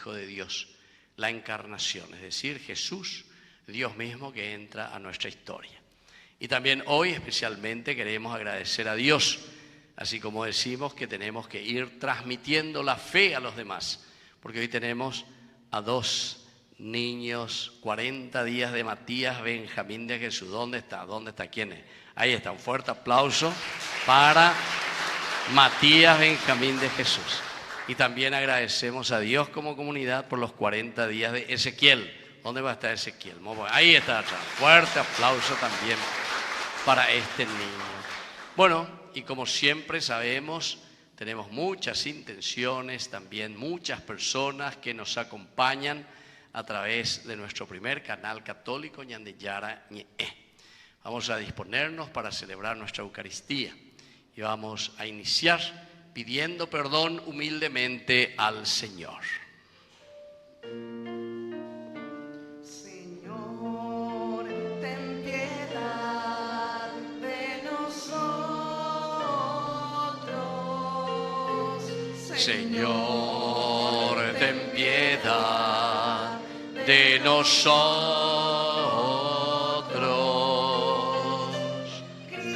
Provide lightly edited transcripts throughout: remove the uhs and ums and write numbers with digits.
Hijo de Dios, la encarnación, es decir, Jesús, Dios mismo que entra a nuestra historia. Y también hoy especialmente queremos agradecer a Dios, así como decimos que tenemos que ir transmitiendo la fe a los demás, porque hoy tenemos a dos niños, 40 días de Matías Benjamín de Jesús. ¿Dónde está? ¿Dónde está? ¿Quién es? Ahí está, un fuerte aplauso para Matías Benjamín de Jesús. Y también agradecemos a Dios como comunidad por los 40 días de Ezequiel. ¿Dónde va a estar Ezequiel? Ahí está atrás. Fuerte aplauso también para este niño. Bueno, y como siempre sabemos, tenemos muchas intenciones, también muchas personas que nos acompañan a través de nuestro primer canal católico, Ñandeyara Ñe. Vamos a disponernos para celebrar nuestra Eucaristía y vamos a iniciar pidiendo perdón humildemente al Señor. Señor, ten piedad de nosotros. Señor, ten piedad de nosotros.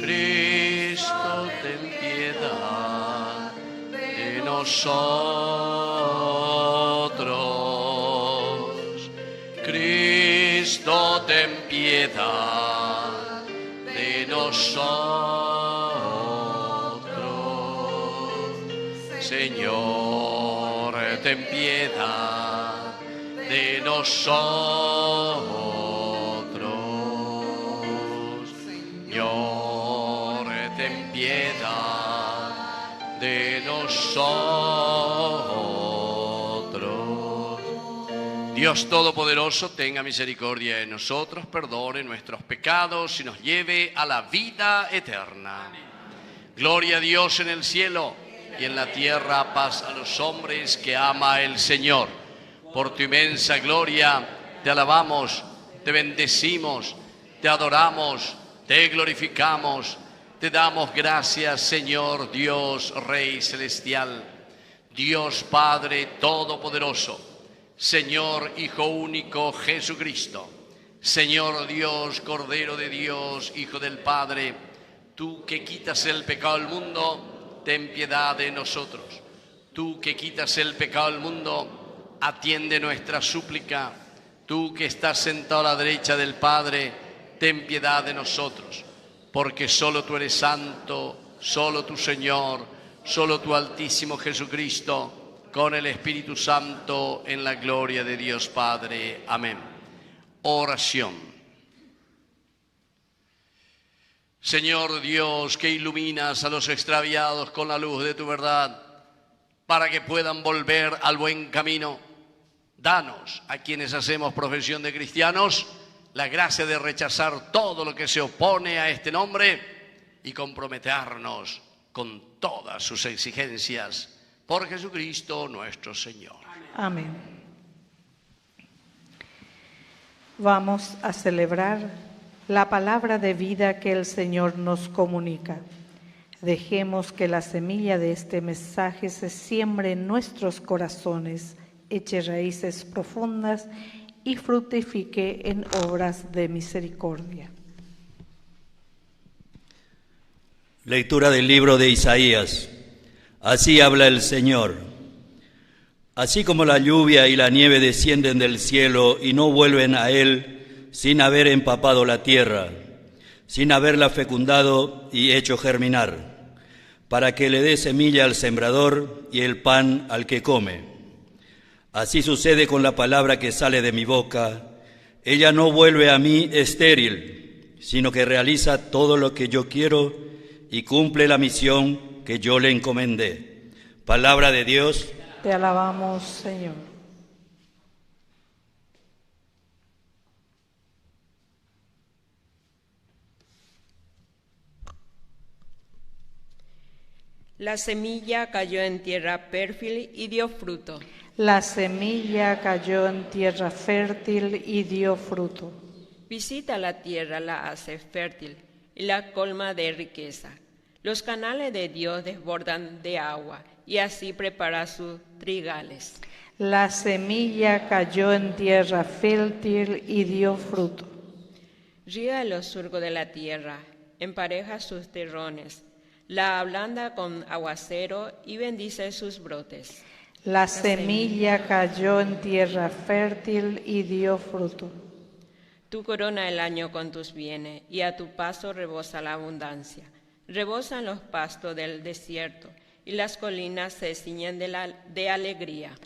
Cristo, ten piedad de nosotros. Cristo, ten piedad de nosotros. Señor, ten piedad de nosotros. Señor, ten piedad de nosotros. Dios Todopoderoso, tenga misericordia de nosotros, perdone nuestros pecados y nos lleve a la vida eterna. Gloria a Dios en el cielo y en la tierra paz a los hombres que ama el Señor. Por tu inmensa gloria te alabamos, te bendecimos, te adoramos, te glorificamos, te damos gracias, Señor Dios, Rey Celestial, Dios Padre Todopoderoso, Señor Hijo Único Jesucristo, Señor Dios, Cordero de Dios, Hijo del Padre, tú que quitas el pecado del mundo, ten piedad de nosotros. Tú que quitas el pecado del mundo, atiende nuestra súplica. Tú que estás sentado a la derecha del Padre, ten piedad de nosotros. Porque solo tú eres santo, solo tu Señor, solo tu Altísimo Jesucristo, con el Espíritu Santo, en la gloria de Dios Padre. Amén. Oración. Señor Dios, que iluminas a los extraviados con la luz de tu verdad, para que puedan volver al buen camino, danos a quienes hacemos profesión de cristianos la gracia de rechazar todo lo que se opone a este nombre y comprometernos con todas sus exigencias. Por Jesucristo nuestro Señor. Amén. Vamos a celebrar la palabra de vida que el Señor nos comunica. Dejemos que la semilla de este mensaje se siembre en nuestros corazones, eche raíces profundas y fructifique en obras de misericordia. Lectura del libro de Isaías. Así habla el Señor. Así como la lluvia y la nieve descienden del cielo y no vuelven a él sin haber empapado la tierra, sin haberla fecundado y hecho germinar, para que le dé semilla al sembrador y el pan al que come. Así sucede con la palabra que sale de mi boca. Ella no vuelve a mí estéril, sino que realiza todo lo que yo quiero y cumple la misión que yo le encomendé. Palabra de Dios. Te alabamos, Señor. La semilla cayó en tierra fértil y dio fruto. La semilla cayó en tierra fértil y dio fruto. Visita la tierra, la hace fértil y la colma de riqueza. Los canales de Dios desbordan de agua y así prepara sus trigales. La semilla cayó en tierra fértil y dio fruto. Riega los surcos de la tierra, empareja sus terrones, la ablanda con aguacero y bendice sus brotes. La semilla cayó en tierra fértil y dio fruto. Tú corona el año con tus bienes y a tu paso rebosa la abundancia. Rebosan los pastos del desierto y las colinas se ciñen de alegría.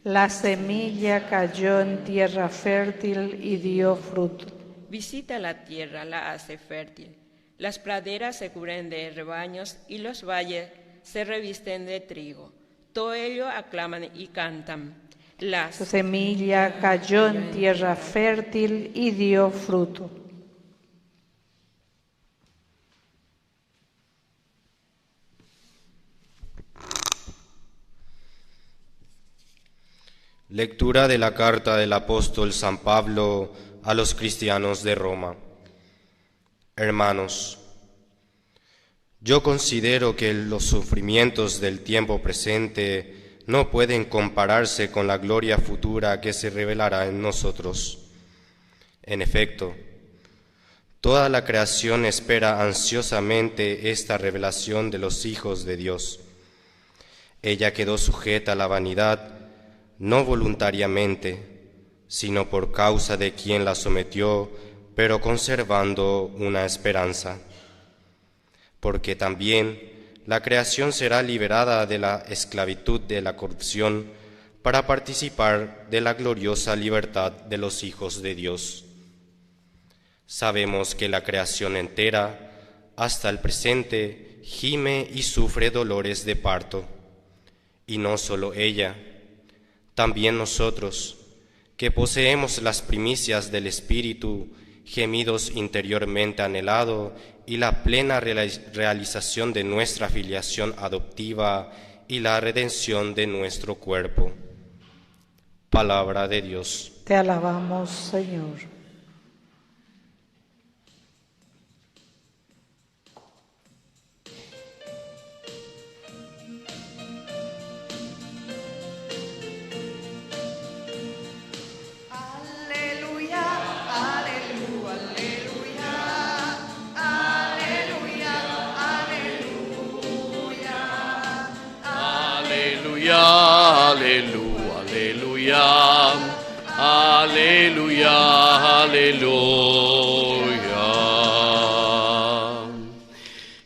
La semilla cayó en tierra fértil y dio fruto. Visita la tierra, la hace fértil. Las praderas se cubren de rebaños y los valles se revisten de trigo. Todo ello aclaman y cantan. La semilla cayó en tierra fértil y dio fruto. Lectura de la carta del apóstol San Pablo a los cristianos de Roma. Hermanos, yo considero que los sufrimientos del tiempo presente no pueden compararse con la gloria futura que se revelará en nosotros. En efecto, toda la creación espera ansiosamente esta revelación de los hijos de Dios. Ella quedó sujeta a la vanidad, no voluntariamente, sino por causa de quien la sometió, pero conservando una esperanza. Porque también la creación será liberada de la esclavitud de la corrupción para participar de la gloriosa libertad de los hijos de Dios. Sabemos que la creación entera, hasta el presente, gime y sufre dolores de parto. Y no solo ella, también nosotros, que poseemos las primicias del Espíritu, gemidos interiormente anhelado, y la plena realización de nuestra filiación adoptiva y la redención de nuestro cuerpo. Palabra de Dios. Te alabamos, Señor. Aleluya, aleluya, aleluya, aleluya.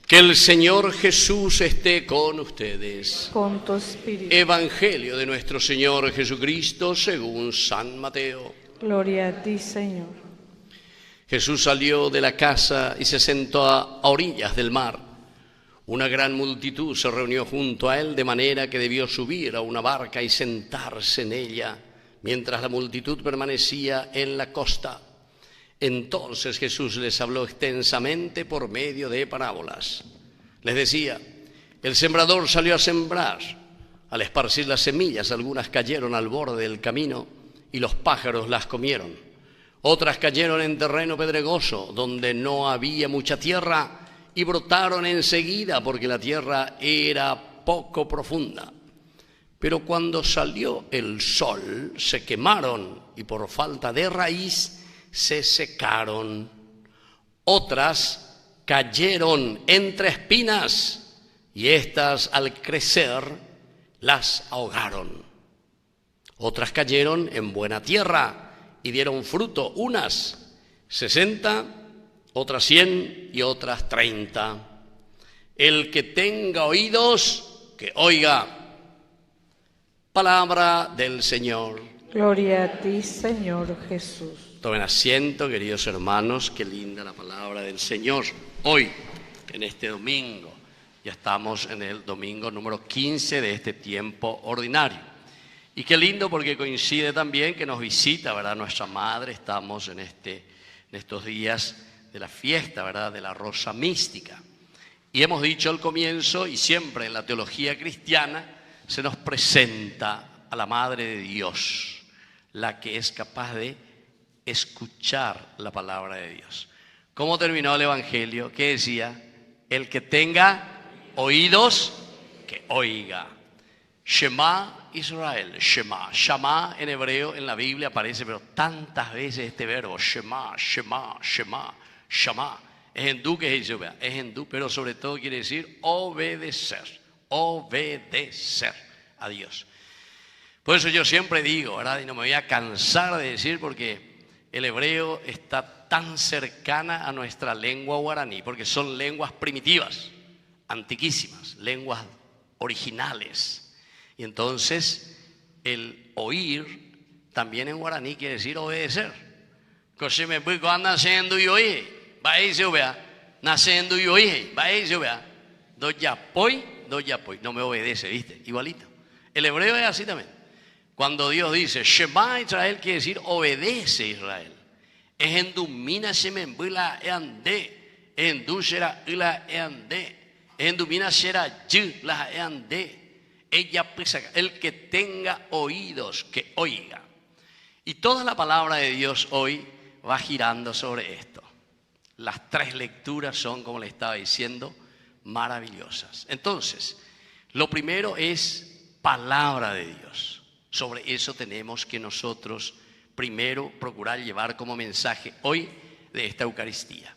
Que el Señor Jesús esté con ustedes. Con tu espíritu. Evangelio de nuestro Señor Jesucristo según San Mateo. Gloria a ti, Señor. Jesús salió de la casa y se sentó a orillas del mar. Una gran multitud se reunió junto a él, de manera que debió subir a una barca y sentarse en ella, mientras la multitud permanecía en la costa. Entonces Jesús les habló extensamente por medio de parábolas. Les decía: el sembrador salió a sembrar. Al esparcir las semillas, algunas cayeron al borde del camino y los pájaros las comieron. Otras cayeron en terreno pedregoso, donde no había mucha tierra, y brotaron enseguida porque la tierra era poco profunda. Pero cuando salió el sol, se quemaron y por falta de raíz se secaron. Otras cayeron entre espinas y éstas al crecer las ahogaron. Otras cayeron en buena tierra y dieron fruto, unas 60, otras 100 y otras 30. El que tenga oídos, que oiga. Palabra del Señor. Gloria a ti, Señor Jesús. Tomen asiento, queridos hermanos, qué linda la palabra del Señor. Hoy, en este domingo, ya estamos en el domingo número 15 de este tiempo ordinario. Y qué lindo porque coincide también que nos visita, ¿verdad?, nuestra Madre. Estamos en estos días de la fiesta, ¿verdad?, de la Rosa Mística. Y hemos dicho al comienzo, y siempre en la teología cristiana, se nos presenta a la Madre de Dios, la que es capaz de escuchar la palabra de Dios. ¿Cómo terminó el Evangelio? ¿Qué decía? El que tenga oídos, que oiga. Shema Israel, Shema. Shema en hebreo en la Biblia aparece, pero tantas veces este verbo, Shema, Shema, Shema, Shema. Es hindú que es eso, es hindú, pero sobre todo quiere decir obedecer, obedecer a Dios. Por eso yo siempre digo, ¿verdad? Y no me voy a cansar de decir porque el hebreo está tan cercana a nuestra lengua guaraní, porque son lenguas primitivas, antiquísimas, lenguas originales. Y entonces el oír también en guaraní quiere decir obedecer. Cosa me voy cuando naciendo y oí, va eso vea, naciendo y oí, va eso vea, doya poi, no me obedece, ¿viste? Igualito. El hebreo es así también. Cuando Dios dice Shema Israel, quiere decir obedece Israel. Es endumina semembula eande, endusera ila eande, endumina sera yu la eande. Ella pesa, el que tenga oídos que oiga. Y toda la palabra de Dios hoy va girando sobre esto. Las tres lecturas son, como le estaba diciendo, maravillosas. Entonces, lo primero es palabra de Dios. Sobre eso tenemos que nosotros primero procurar llevar como mensaje hoy de esta Eucaristía.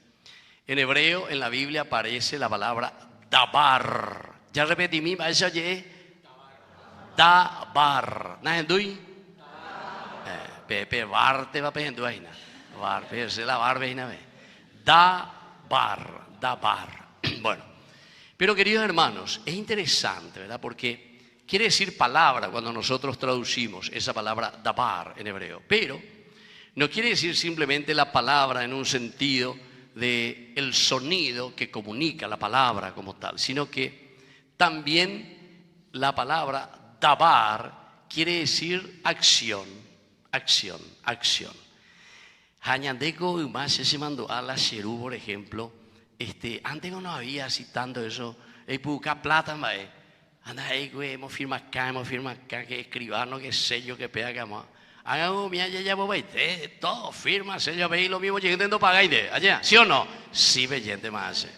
En hebreo, en la Biblia aparece la palabra dabar. Ya repetí mi, eso ye dabar. ¿No entendí? Pepe barte va pejando ahí na. Bar, se la barbe na ve. Dabar, dabar. Bueno, pero queridos hermanos, es interesante, ¿verdad? Porque quiere decir palabra cuando nosotros traducimos esa palabra dabar en hebreo, pero no quiere decir simplemente la palabra en un sentido de el sonido que comunica la palabra como tal, sino que también la palabra dabar quiere decir acción, acción, acción. Hañandeco y más se mandó a la Cherú, por ejemplo, antes no había así tanto eso, el puca plata, mae. Anda ahí, güey, hemos firmado acá, que escribano, que sello, que pega, que vamos. Hagan un mía, ya, voy, todo, firma, sello, veis lo mismo, llegando pagáis de allá, ¿sí o no? Sí, bellente más.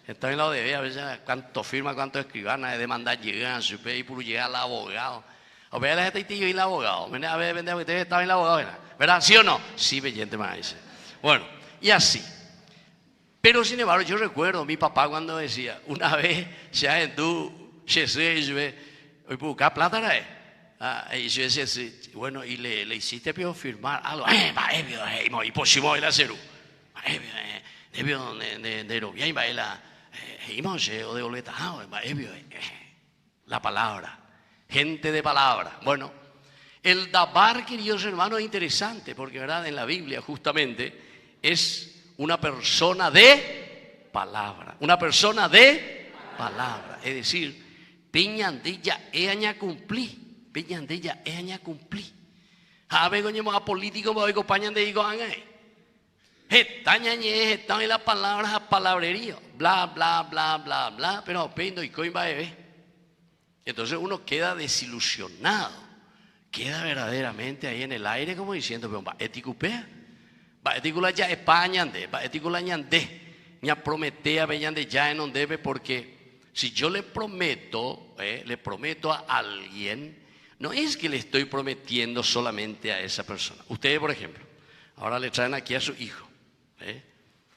Estoy en la ODB, a veces, cuánto firma, cuánto escribana, de demandar llegan, supe, y por llegar al abogado. O vea la gente y el abogado, a ver, ustedes estaban en el abogado, ¿verdad? ¿Sí o no? Sí, bellente más. Bueno, y así. Pero sin embargo, yo recuerdo a mi papá cuando decía, una vez, ya en tu. Plata y yo decía, bueno, y le hiciste pero firmar algo, y pusimos el acero, de lo bien baila, o de boleta, la palabra, gente de palabra. Bueno, el dabar, queridos hermanos, es interesante porque, verdad, en la Biblia justamente es una persona de palabra, es decir, Peñandella eaña cumplí. Peñandella eaña cumplí. A ver, coño, a político, voy a acompañar de digo, están en las palabras a palabrerío. Bla, bla, bla, bla, bla. Pero pendo y coin va a ver. Entonces uno queda desilusionado. Queda verdaderamente ahí en el aire como diciendo, pero va eticupea. Va eticula ya España, va eticula ñandé. Ya prometea, veñande ya en donde debe porque. Si yo le prometo a alguien, no es que le estoy prometiendo solamente a esa persona. Ustedes, por ejemplo, ahora le traen aquí a su hijo.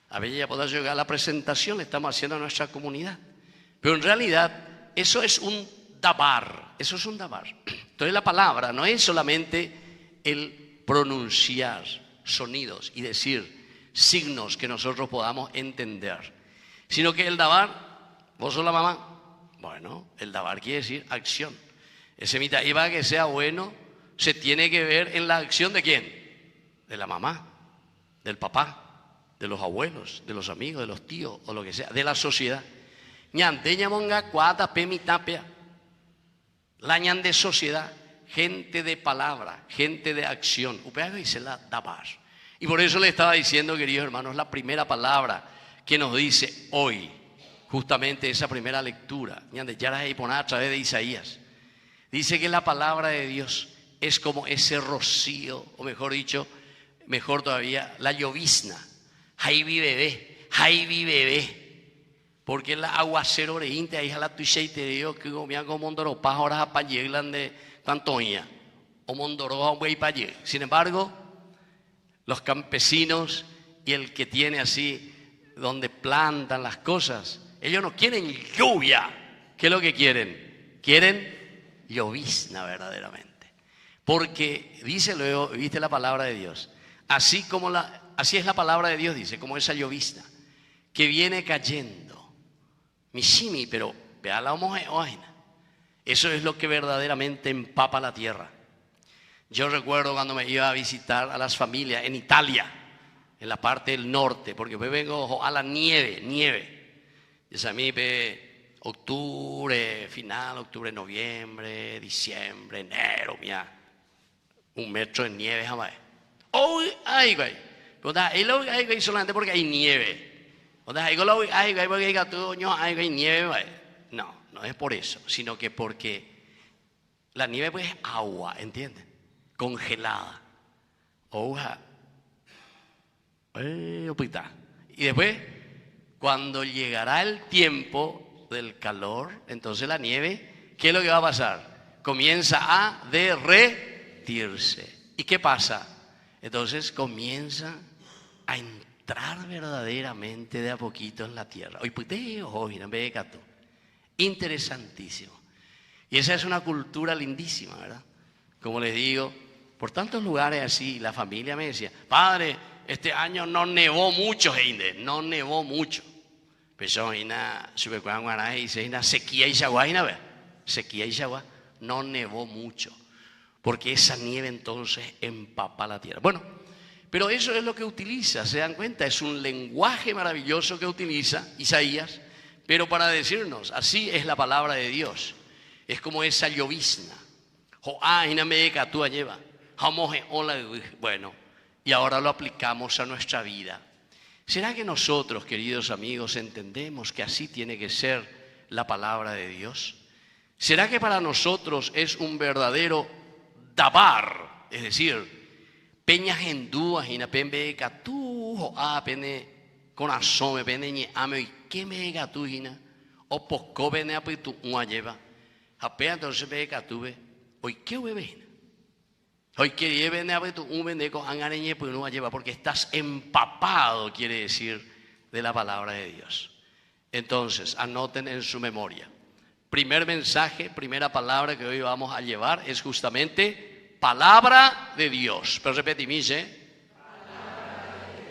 A ver, ya podrá llegar a la presentación, le estamos haciendo a nuestra comunidad. Pero en realidad, eso es un dabar. Eso es un dabar. Entonces la palabra no es solamente el pronunciar sonidos y decir signos que nosotros podamos entender, sino que el dabar. ¿Vos sos la mamá? Bueno, el dabar quiere decir acción. Ese mitaíba que sea bueno se tiene que ver en la acción de ¿quién? De la mamá, del papá, de los abuelos, de los amigos, de los tíos o lo que sea, de la sociedad. Ñandeña monga cuata pemitapia. La ñan de sociedad, gente de palabra, gente de acción. Upeaga dice la dabar. Y por eso le estaba diciendo, queridos hermanos, la primera palabra que nos dice hoy. Justamente esa primera lectura, a través de Isaías, dice que la palabra de Dios es como ese rocío, o mejor dicho, mejor todavía, la llovizna. Jaibi bebé, porque la aguacero reinte ahí a la tuiche y te digo que comían como mondoropas horas para llegar de Tantoña, o Mondoroa, un Payé. Sin embargo, los campesinos y el que tiene así, donde plantan las cosas, ellos no quieren lluvia. ¿Qué es lo que quieren? Quieren llovizna verdaderamente. Porque dice luego, viste la palabra de Dios, así es la palabra de Dios, dice, como esa llovizna que viene cayendo. Mishimi, pero vea la homogeneidad. Eso es lo que verdaderamente empapa la tierra. Yo recuerdo cuando me iba a visitar a las familias en Italia, en la parte del norte, porque después vengo a la nieve. Y a mí octubre, noviembre, diciembre, enero, mira, 1 metro de nieve jamás. Oh, ay, güey. Pero solamente porque hay nieve. Ay, güey, porque hay nieve, güey. No es por eso, sino que porque la nieve pues es agua, ¿entienden? Congelada. Y después, cuando llegará el tiempo del calor, entonces la nieve, ¿qué es lo que va a pasar? Comienza a derretirse. ¿Y qué pasa? Entonces comienza a entrar verdaderamente de a poquito en la tierra. Interesantísimo. Y esa es una cultura lindísima, ¿verdad? Como les digo, por tantos lugares así, la familia me decía, padre, este año no nevó mucho, Heinde, no nevó mucho. Pero sequía y Shagua, no nevó mucho. Porque esa nieve entonces empapa la tierra. Bueno, pero eso es lo que utiliza, ¿se dan cuenta? Es un lenguaje maravilloso que utiliza Isaías, pero para decirnos, así es la palabra de Dios. Es como esa llovizna. Bueno, y ahora lo aplicamos a nuestra vida. ¿Será que nosotros, queridos amigos, entendemos que así tiene que ser la palabra de Dios? ¿Será que para nosotros es un verdadero dabar? Es decir, peñas hendúas y na pembe catú o pene con asome pene ni ame y que me gatú hina o poco pene apitu un lleva. Apea entonces ve catube hoy qué bebé. Hoy que lleven a tu un bendeco angareñe pues no lleva porque estás empapado, quiere decir, de la palabra de Dios. Entonces, anoten en su memoria. Primer mensaje, primera palabra que hoy vamos a llevar es justamente palabra de Dios. Pero repetimos,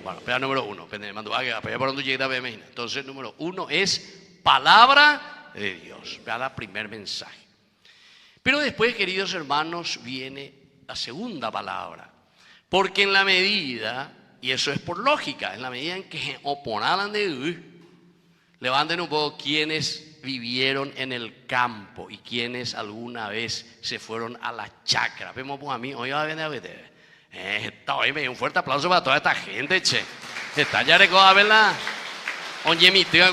Bueno, pega número 1. Entonces, número 1 es palabra de Dios. Pega la primer mensaje. Pero después, queridos hermanos, viene la segunda palabra. Porque en la medida, y eso es por lógica, en la medida en que oponaran de levanten un poco quienes vivieron en el campo y quienes alguna vez se fueron a la chacra. Vemos pues a mí, hoy va a venir a ver. Un fuerte aplauso para toda esta gente, che. Está ya recoja verla. Oye, mi tío,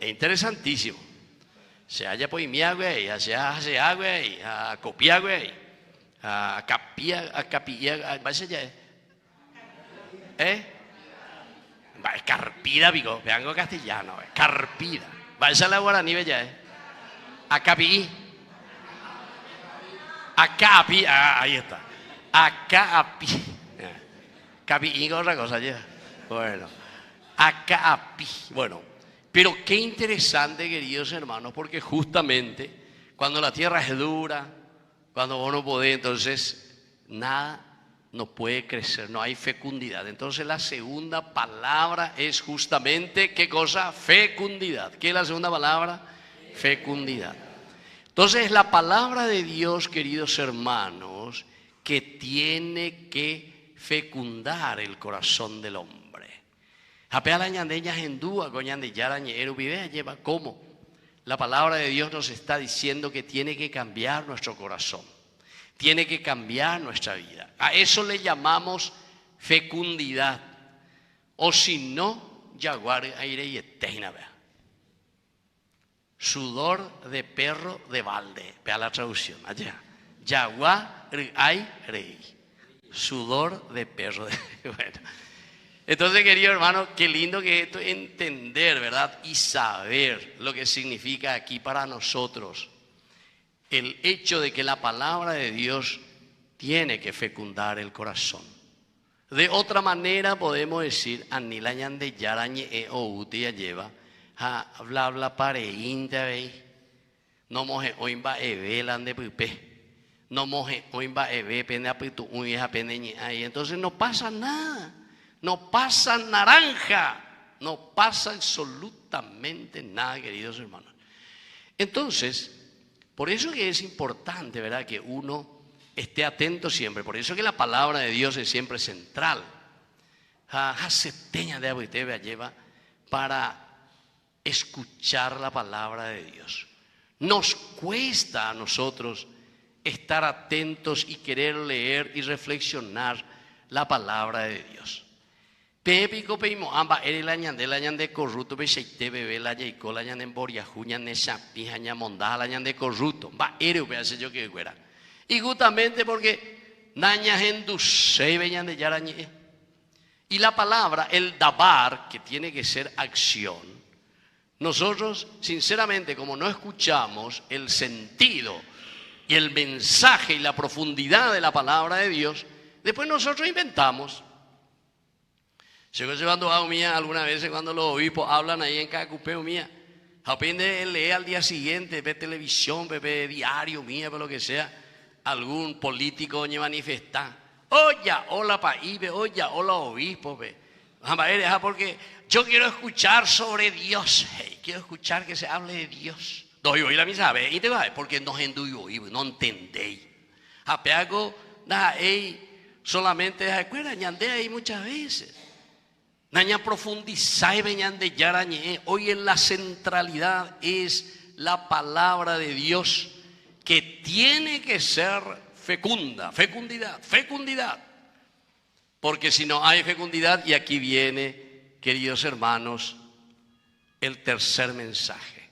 es interesantísimo. Se haya pues mía, güey, se hace agua, a copiar, güey, a capilla, ¿vaya ya? Carpida, digo, vean castellano, carpida. Vaya la guaraní, ya, a capi, ahí está, a capi, capi, y otra cosa, ya, bueno, a capi, bueno. Pero qué interesante, queridos hermanos, porque justamente cuando la tierra es dura, cuando vos no podés, entonces nada no puede crecer, no hay fecundidad. Entonces la segunda palabra es justamente, ¿qué cosa? Fecundidad. ¿Qué es la segunda palabra? Fecundidad. Entonces la palabra de Dios, queridos hermanos, que tiene que fecundar el corazón del hombre. ¿Cómo? La palabra de Dios nos está diciendo que tiene que cambiar nuestro corazón, tiene que cambiar nuestra vida. A eso le llamamos fecundidad. O si no, jaguar aire y eterna. Sudor de perro de balde. Vea la traducción allá. Jaguar ay rey. Sudor de perro de bueno. Entonces, querido hermano, qué lindo que esto entender, ¿verdad? Y saber lo que significa aquí para nosotros. el hecho de que la palabra de Dios tiene que fecundar el corazón. De otra manera podemos decir, anila ñande yarañe o utia lleva, habla habla pare inte vei, no moje oimba eve lande pupe, no moje oimba eve pende apitu uña pende ñe ahí. Entonces no pasa nada, no pasa naranja, no pasa absolutamente nada, queridos hermanos. Entonces, por eso que es importante, ¿verdad?, que uno esté atento siempre. Por eso que la palabra de Dios es siempre central. Lleva para escuchar la palabra de Dios. Nos cuesta a nosotros estar atentos y querer leer y reflexionar la palabra de Dios. Pepico peimo amba eri la ñande corruto be seite bebe la yeiko la ñande boria juña ne sapi haña monda la ñande corruto va eri be hace yo que fuera. Y justamente porque naña gendu se veñan de yarañe. Y la palabra, el dabar, que tiene que ser acción. Nosotros, sinceramente, como no escuchamos el sentido y el mensaje y la profundidad de la palabra de Dios, después nosotros inventamos. Llegó llevando a mía algunas veces cuando los obispos hablan ahí en cada cupeo mía. Aprende a leer al día siguiente, ve televisión, ve diario mía, ve lo que sea. Algún político ni manifesta. Oye, hola país, oye, hola obispo, porque yo quiero escuchar sobre Dios. Quiero escuchar que se hable de Dios. Doy hoy la misa, y te va, porque no no entendéis. Apeago, solamente acuerdan, ñande ahí muchas veces. Naña profundizáis veñande yarañe. Hoy en la centralidad es la palabra de Dios, que tiene que ser fecundidad. Porque si no hay fecundidad, y aquí viene, queridos hermanos, el tercer mensaje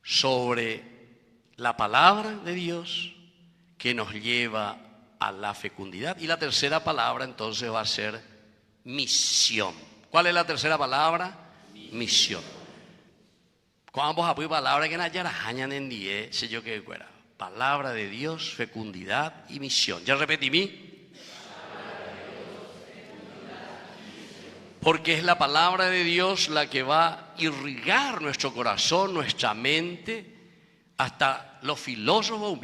sobre la palabra de Dios que nos lleva a la fecundidad. Y la tercera palabra entonces va a ser misión. ¿Cuál es la tercera palabra? Misión. Cuando vos apoyas palabra que na yarajañan en die, sé yo que fuera. Palabra de Dios, fecundidad y misión. Ya repetí mí. Porque es la palabra de Dios la que va a irrigar nuestro corazón, nuestra mente, hasta los filósofos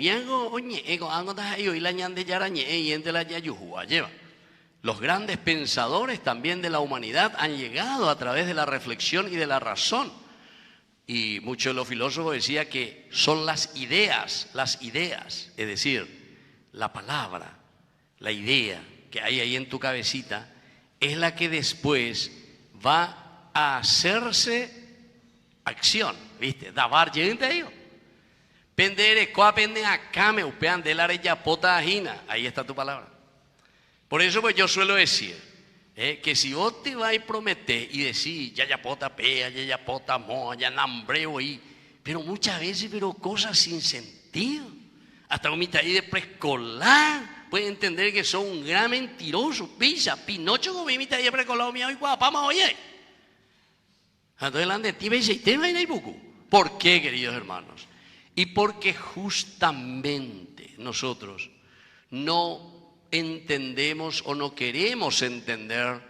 los grandes pensadores también de la humanidad han llegado a través de la reflexión y de la razón. Y muchos de los filósofos decían que son las ideas, es decir, la palabra, la idea que hay ahí en tu cabecita, es la que después va a hacerse acción, ¿viste? Dabar, llegante a ello. Pendere, coapende acá me upean de la reya pota ajina, ahí está tu palabra. Por eso pues yo suelo decir, que si vos te vas a prometer y decir, ya pota pea, ya pota moa, ya nambreo ahí, pero muchas veces, cosas sin sentido. Hasta un mitad de preescolar puede entender que son un gran mentiroso. Pisa, Pinocho como mitad de preescolar, mío y guapama, oye. Entonces, la de ti veis y te va a poco. ¿Por qué, queridos hermanos? Y porque justamente nosotros no entendemos o no queremos entender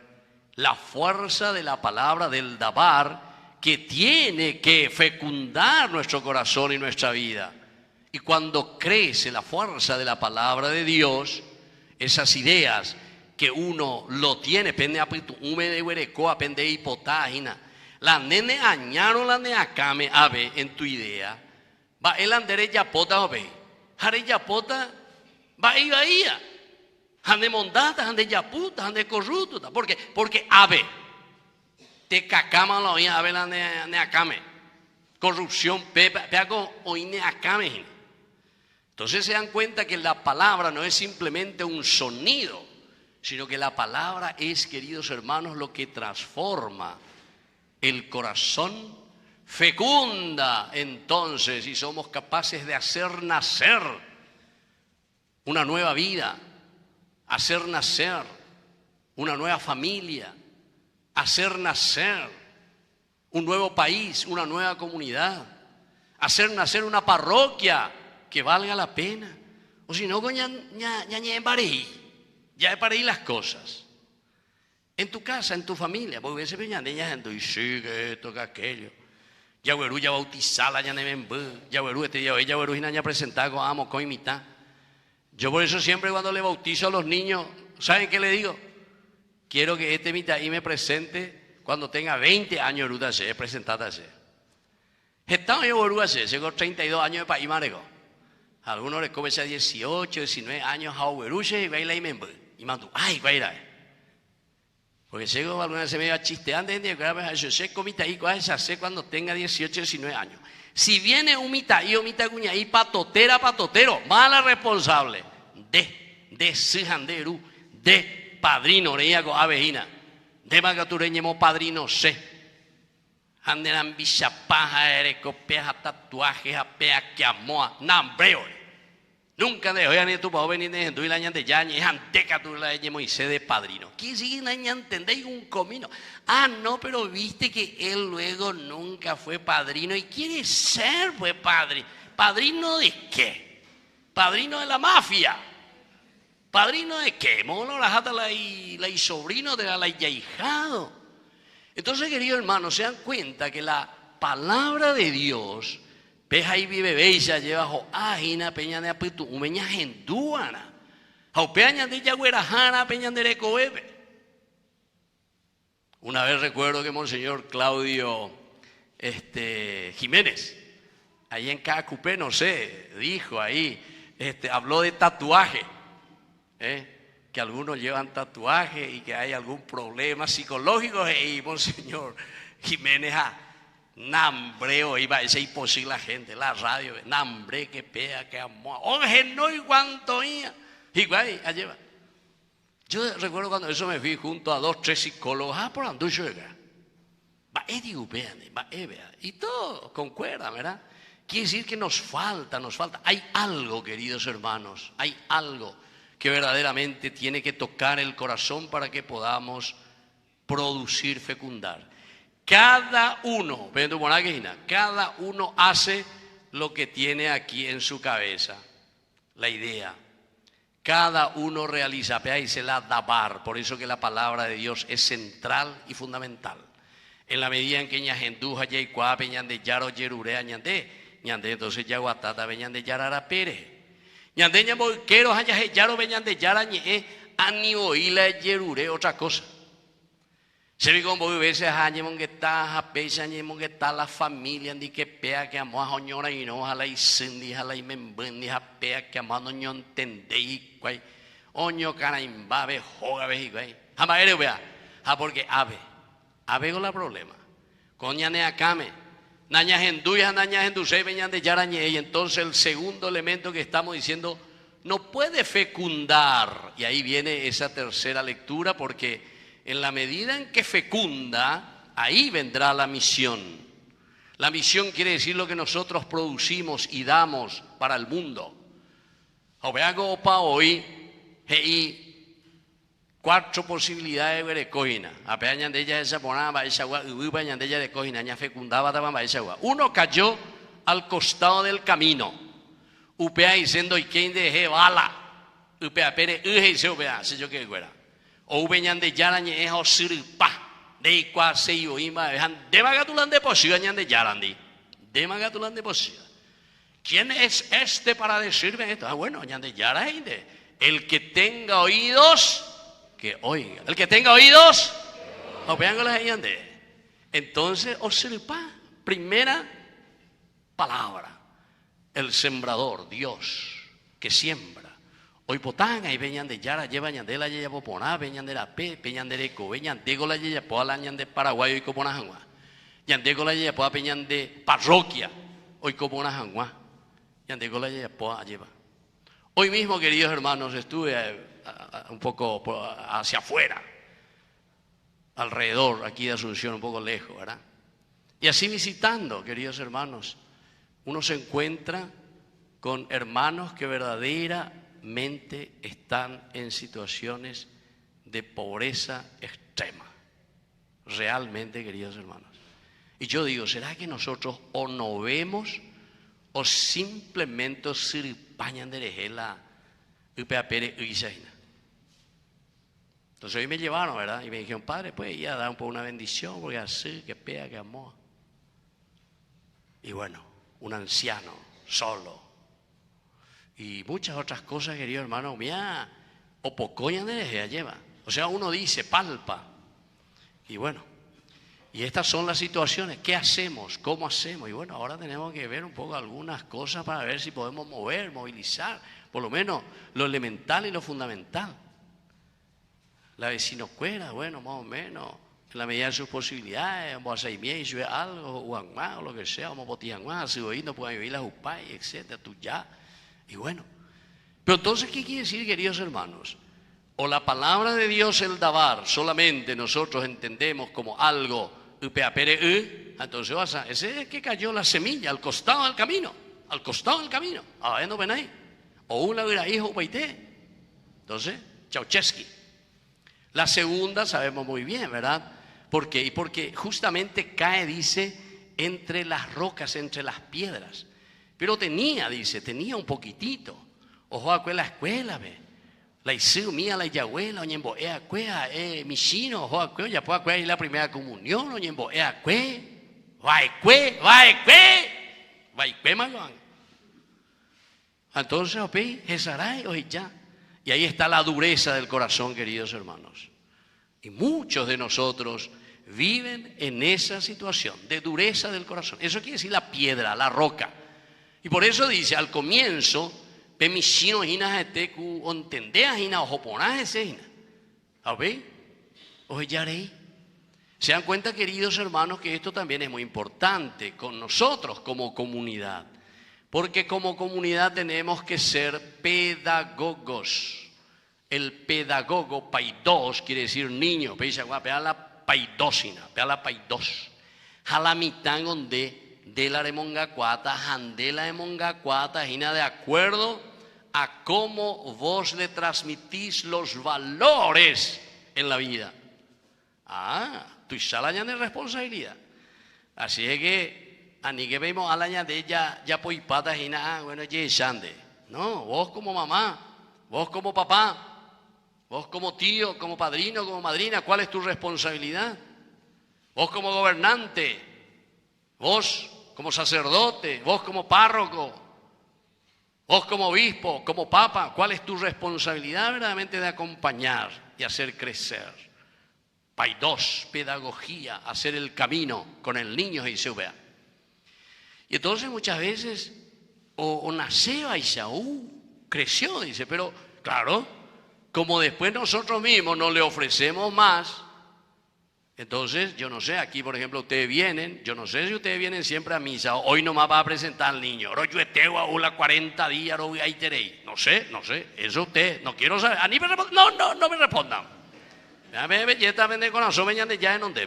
la fuerza de la palabra del dabar, que tiene que fecundar nuestro corazón y nuestra vida. Y cuando crece la fuerza de la palabra de Dios, esas ideas que uno lo tiene, pende apitu húmede huerecoa, pende hipotágina, la nene añaron la neacame ave en tu idea, va el andere yapota ove, jare yapota va y va ia. Ande mondata, ande yaputa, ande corruta. ¿Por qué? Porque ave. Te cacama la oía, ave la neacame. Corrupción, peaco oí neacame. Entonces se dan cuenta que la palabra no es simplemente un sonido, sino que la palabra es, queridos hermanos, lo que transforma el corazón, fecunda entonces, y somos capaces de hacer nacer una nueva vida. Hacer nacer una nueva familia, hacer nacer un nuevo país, una nueva comunidad, hacer nacer una parroquia que valga la pena. O si no, ya es para ir las cosas. En tu casa, en tu familia, porque a veces y sigue esto, que aquello. Yaguerú ya bautizala, ya nevembú, Yaguerú este día, Yaguerú ya presentada con amo, con mitad. Yo por eso siempre cuando le bautizo a los niños, ¿saben qué le digo? Quiero que este mitad y me presente cuando tenga 20 años, Ruta se presentada se. Estamos yo Yaguerú se con 32 años de país marego. Algunos le comen 18, 19 años a Yaguerú y baila y me y mandu, ay, baila. Porque llego alguna vez se me iba chisteando, yo sé comita y sé cuando tenga 18, 19 años. Si viene un mitaí o mitacuñaí patotero, mala responsable de Sijanderu, de padrino, oreñaco, abejina, de magatureñemo padrino se. Anderan bichapaja, erecopea, tatuajes, apea, que amoa, nambreo. Nunca de hoy ni tu pavo venir de gente y la ñante ya ni anteca tu la de Moisés de padrino. ¿Qué sigue la ñantendéis un comino? Ah, no, pero viste que él luego nunca fue padrino y quiere ser pues padrino. ¿Padrino de qué? Padrino de la mafia. ¿Padrino de qué? Mono la jata la y sobrino de la ahijado. Entonces, queridos hermanos, se dan cuenta que la palabra de Dios peja y vive bella lleva jo ajina peña de apitu umeña genduana jo peña de yaguerajana peña de recobebe. Una vez recuerdo que Monseñor Claudio Jiménez ahí en Cacupé, no sé, dijo ahí, habló de tatuaje, que algunos llevan tatuaje y que hay algún problema psicológico y Monseñor Jiménez nambreo iba a ser imposible la gente, la radio, nambre que pea, que amor, oye, no y cuánto igual, allá va. Yo recuerdo cuando eso me fui junto a 2, 3 psicólogos, por andu llega, va, y todo concuerda, ¿verdad? Quiere decir que nos falta, hay algo, queridos hermanos, hay algo que verdaderamente tiene que tocar el corazón para que podamos producir, fecundar. Cada uno hace lo que tiene aquí en su cabeza, la idea. Cada uno realiza, dice la dabar, por eso que la palabra de Dios es central y fundamental. En la medida en que ñajenduja, yaikua, peñande yaro, yerurea, ñande, entonces yaguatata, peñande yarara pere. Ñande ñamboquero, hayaje yaro, peñande yara, ñe, aniboila, yerure, otra cosa. Se vi con vos veces añemon que está, apecha añemon que está la familia, di que pea que amo a joñora y no a la isendi, a la imembendi, a pea que amo a no entendéis, guay, oño cana imbabe, joga ve, guay, jamás eres vea, porque ave con la problema, coña ne acame, naña genduya, naña gendusei, veñan de yarañe, y entonces el segundo elemento que estamos diciendo no puede fecundar, y ahí viene esa tercera lectura porque en la medida en que fecunda, ahí vendrá la misión. La misión quiere decir lo que nosotros producimos y damos para el mundo. Obeago pa hoy, hei 4 posibilidades de verecoina. Apeañan de ella esa ponaba esa agua, ubañan de ella de coina, ña fecundaba taba esa agua. Uno cayó al costado del camino. Upea diciendo y quien deje bala. Upea pere, y se upea, se yo que fuera. O veñan de yarañe o sirpa de igual se iba dejan de magatulan de posio ñan de yarandi de magatulan de posio. ¿Quién es este para decirme esto? Bueno, ñan de yarande. El que tenga oídos que oiga. El que tenga oídos o vean con las ñande. Entonces o sirpa, primera palabra, el sembrador, Dios que siembra. Hoy potanga y veñan de yara, lleva ñande la yeya popona, veñan de la pe, peñan de eco, veñan de la yeya poa la ñande Paraguay hoy copona jangua. Ñande la yeya poa peñan de parroquia, hoy copona jangua. Ñande la yeya poa lleva. Hoy mismo, queridos hermanos, estuve un poco hacia afuera, alrededor aquí de Asunción, un poco lejos, ¿verdad? Y así visitando, queridos hermanos, uno se encuentra con hermanos que verdaderamente están en situaciones de pobreza extrema. Realmente, queridos hermanos. Y yo digo, ¿será que nosotros o no vemos o simplemente sirpañan de rejela upapere uisaina. Entonces hoy me llevaron, ¿verdad? Y me dijeron, padre, pues ya dar un poco una bendición, porque así, que pega, que amor. Y bueno, un anciano, solo. Y muchas otras cosas, querido hermano, mía, o pocoña de rejela lleva. O sea, uno dice, palpa. Y bueno, y estas son las situaciones. ¿Qué hacemos? ¿Cómo hacemos? Y bueno, ahora tenemos que ver un poco algunas cosas para ver si podemos movilizar, por lo menos lo elemental y lo fundamental. La vecino cuera, bueno, más o menos, en la medida de sus posibilidades, vamos a hacer bien, si algo, o lo que sea, vamos a botar más, si hoy no pueden vivir las upay, etcétera, tú ya. Y bueno, pero entonces, ¿qué quiere decir, queridos hermanos? O la palabra de Dios, el dabar, solamente nosotros entendemos como algo, entonces ese es que cayó la semilla al costado del camino, no ven ahí, o una era hijo paité. Entonces, Ceausescu. La segunda sabemos muy bien, ¿verdad? ¿Por qué? Y porque justamente cae, dice, entre las rocas, entre las piedras. Pero tenía un poquitito. Ojo a la escuela, ve. La isiu mía, la yahuela, oñembo, cuea, mi chino, ojo a ya puedo acuer la primera comunión, oñembo, vai maluán. Entonces, ope, jesaray, oye ya. Y ahí está la dureza del corazón, queridos hermanos. Y muchos de nosotros viven en esa situación de dureza del corazón. Eso quiere decir la piedra, la roca. Y por eso dice al comienzo, pemishino hina eteku ontendea hina ojoponá ese hina. ¿Ve? Oye ya rey. Se dan cuenta, queridos hermanos, que esto también es muy importante con nosotros como comunidad. Porque como comunidad tenemos que ser pedagogos. El pedagogo, paidos, quiere decir niño. Pea la paidosina, pea la paidos. Jalamitán donde de la remongacuata, jandela de mongacuata, hina de acuerdo a cómo vos le transmitís los valores en la vida. Tu salaña de responsabilidad. Así es que a ni que vemos a la de ella ya poipata hina, bueno, ye shande. No, vos como mamá, vos como papá, vos como tío, como padrino, como madrina, ¿cuál es tu responsabilidad? Vos como gobernante, vos como sacerdote, vos como párroco, vos como obispo, como papa, ¿cuál es tu responsabilidad verdaderamente de acompañar y hacer crecer? Paidos, pedagogía, hacer el camino con el niño y se vea. Y entonces muchas veces, o nació a Isaú, creció, dice, pero claro, como después nosotros mismos no le ofrecemos más, entonces yo no sé, aquí por ejemplo ustedes vienen, yo no sé si ustedes vienen siempre a misa, hoy nomás va a presentar al niño, yo eteo a una 40 días, no sé, eso usted, no quiero saber, no me respondan.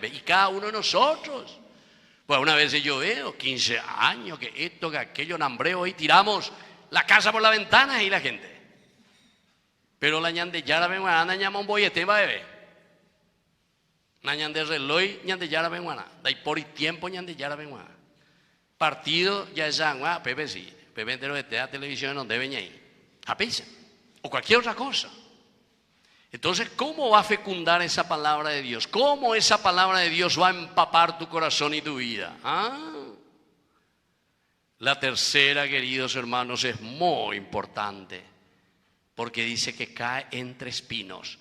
Y cada uno de nosotros, pues una vez yo veo 15 años, que esto, que aquello, nambreo, y tiramos la casa por la ventana y la gente. Pero la ñande yara benguana llama un boyete va bebé. La ñande reloj ñande yara benguana. Da por tiempo ñande yara benguana. Partido ya es agua, Pepe sí. Pepe entero de televisión donde venía ahí. A pizza. O cualquier otra cosa. Entonces, ¿cómo va a fecundar esa palabra de Dios? ¿Cómo esa palabra de Dios va a empapar tu corazón y tu vida? La tercera, queridos hermanos, es muy importante. Porque dice que cae entre espinos.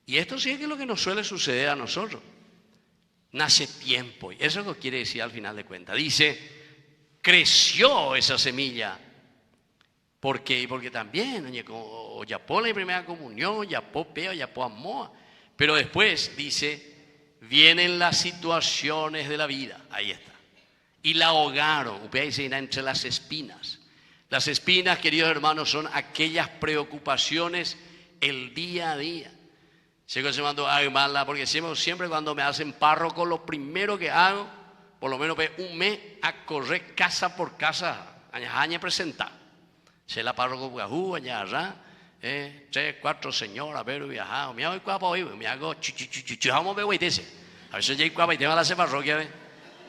Y esto sí es que es lo que nos suele suceder a nosotros. Nace tiempo. Y eso es lo que quiere decir al final de cuentas. Dice, creció esa semilla. ¿Por qué? Porque también, o ya por la primera comunión, ya por peo, ya por amor. Pero después dice, vienen las situaciones de la vida. Ahí está. Y la ahogaron. Usted dice, entre las espinas. Las espinas, queridos hermanos, son aquellas preocupaciones el día a día. Sigo llamando mala porque siempre cuando me hacen párroco, lo primero que hago, por lo menos un mes, a correr casa por casa, aña presentar. Se la párroco buajú, aña 3, 4 señoras, pero viajado. Me hago cuapa hoy, me hago vamos a ver, güey, dice. A veces ya hay cuapa y te van a hacer parroquia,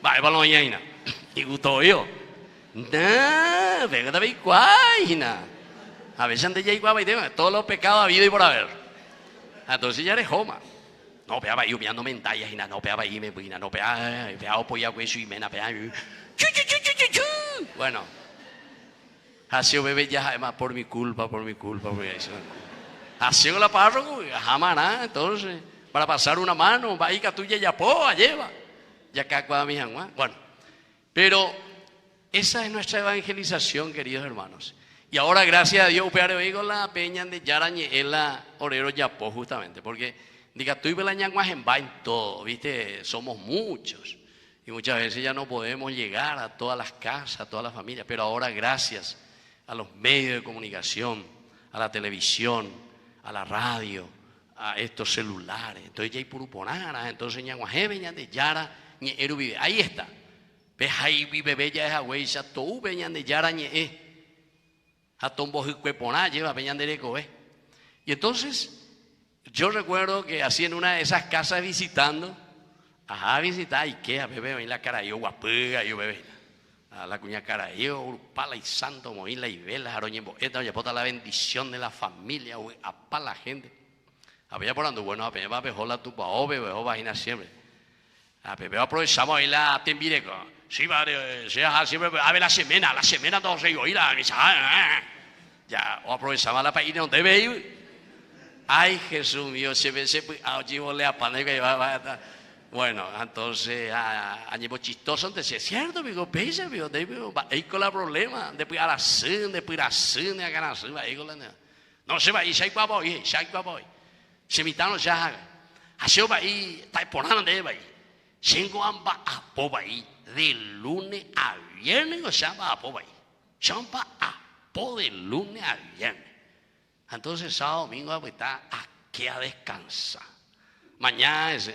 va, para la mañana. Y gustó yo. No, venga de cuáina. A veces antes ya igual, todos los pecados habido y por haber. Entonces ya eres Joma. No, pea, yo mirando mentallas y nada, no, pea, me pina, no, pea, apoya con eso y mena, pea, bueno, ha sido bebé ya, además, por mi culpa, porque eso. Ha sido la párroco, jamás nada, entonces, para pasar una mano, va ahí que tuya ya poa, lleva. Ya acá cuando mi jamás. Bueno, pero esa es nuestra evangelización, queridos hermanos. Y ahora, gracias a Dios, con la peña de Yarañe, es la orero Yapó, justamente, porque diga, tú y Belañanguas en vain todo, ¿viste? Somos muchos. Y muchas veces ya no podemos llegar a todas las casas, a todas las familias. Pero ahora, gracias a los medios de comunicación, a la televisión, a la radio, a estos celulares. Entonces ya hay puruponara, entonces ñanguaje veñan de Yara, ñe eru vive. Ahí está. Ves ahí vive bella esa güey, ya todo veñan de Yara, ñe a tombo cueponá, lleva veñan de Eco, ¿ves? Y entonces, yo recuerdo que así en una de esas casas visitando, visitar Ikea, bebé, ven la cara yo guapega, yo bebé. A la cuña cara yo, urpala y santo, moíla y vela, aroñembo, esta ya pota la bendición de la familia, apa la gente. Había por ando, bueno, apenas va pejola tu paobe, bejo vagina siempre. A bebé aprovechamos ahí la tembireco. Sí, vale, sea siempre, a ver la semana todos se oíla, ya, o aprovechamos la país donde ve. Ay, Jesús mío, se ve, a pan, bueno, entonces, añevo chistoso, entonces, es cierto, digo, pese, digo, ahí con la problema, después a la cena, después a la cena, a ganar cena, ahí con la nena. No se va ahí, se va ahí, se invitaron ya, así va ahí, está ponando de ahí, se va a poba ahí, de lunes a viernes, o sea, va a poba ahí, se va a po de lunes a viernes. Entonces, sábado, domingo, pues está aquí a descansar. Mañana es,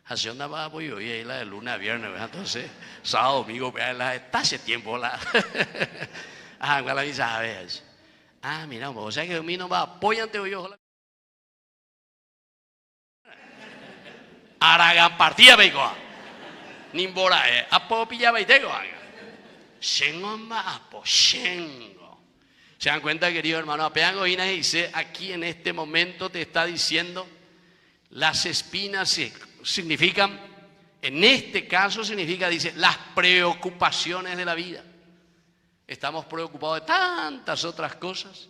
así onda va, pues yo ahí la de lunes a viernes, ¿verdad? Entonces, sábado, domingo, pues está hace tiempo, la. ¿Cuál la dice? A ver, mira, o sea que a mí no va, apóyate yo. Aragan partida, beigo. Nimbora, apopilla, beitego. Shengomba, aposhengo. ¿Se dan cuenta, queridos hermanos? Apeango Inés dice, aquí en este momento te está diciendo, las espinas significan, en este caso significa, dice, las preocupaciones de la vida. Estamos preocupados de tantas otras cosas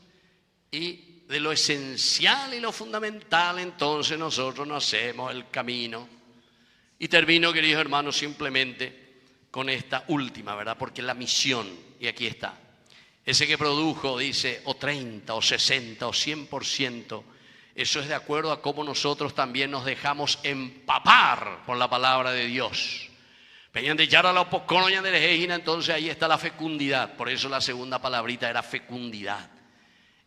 y de lo esencial y lo fundamental, entonces nosotros no hacemos el camino. Y termino, queridos hermanos, simplemente con esta última, ¿verdad? Porque la misión, y aquí está. Ese que produjo, dice, o 30, o 60, o 100%, eso es de acuerdo a cómo nosotros también nos dejamos empapar por la palabra de Dios. Entonces ahí está la fecundidad, por eso la segunda palabrita era fecundidad.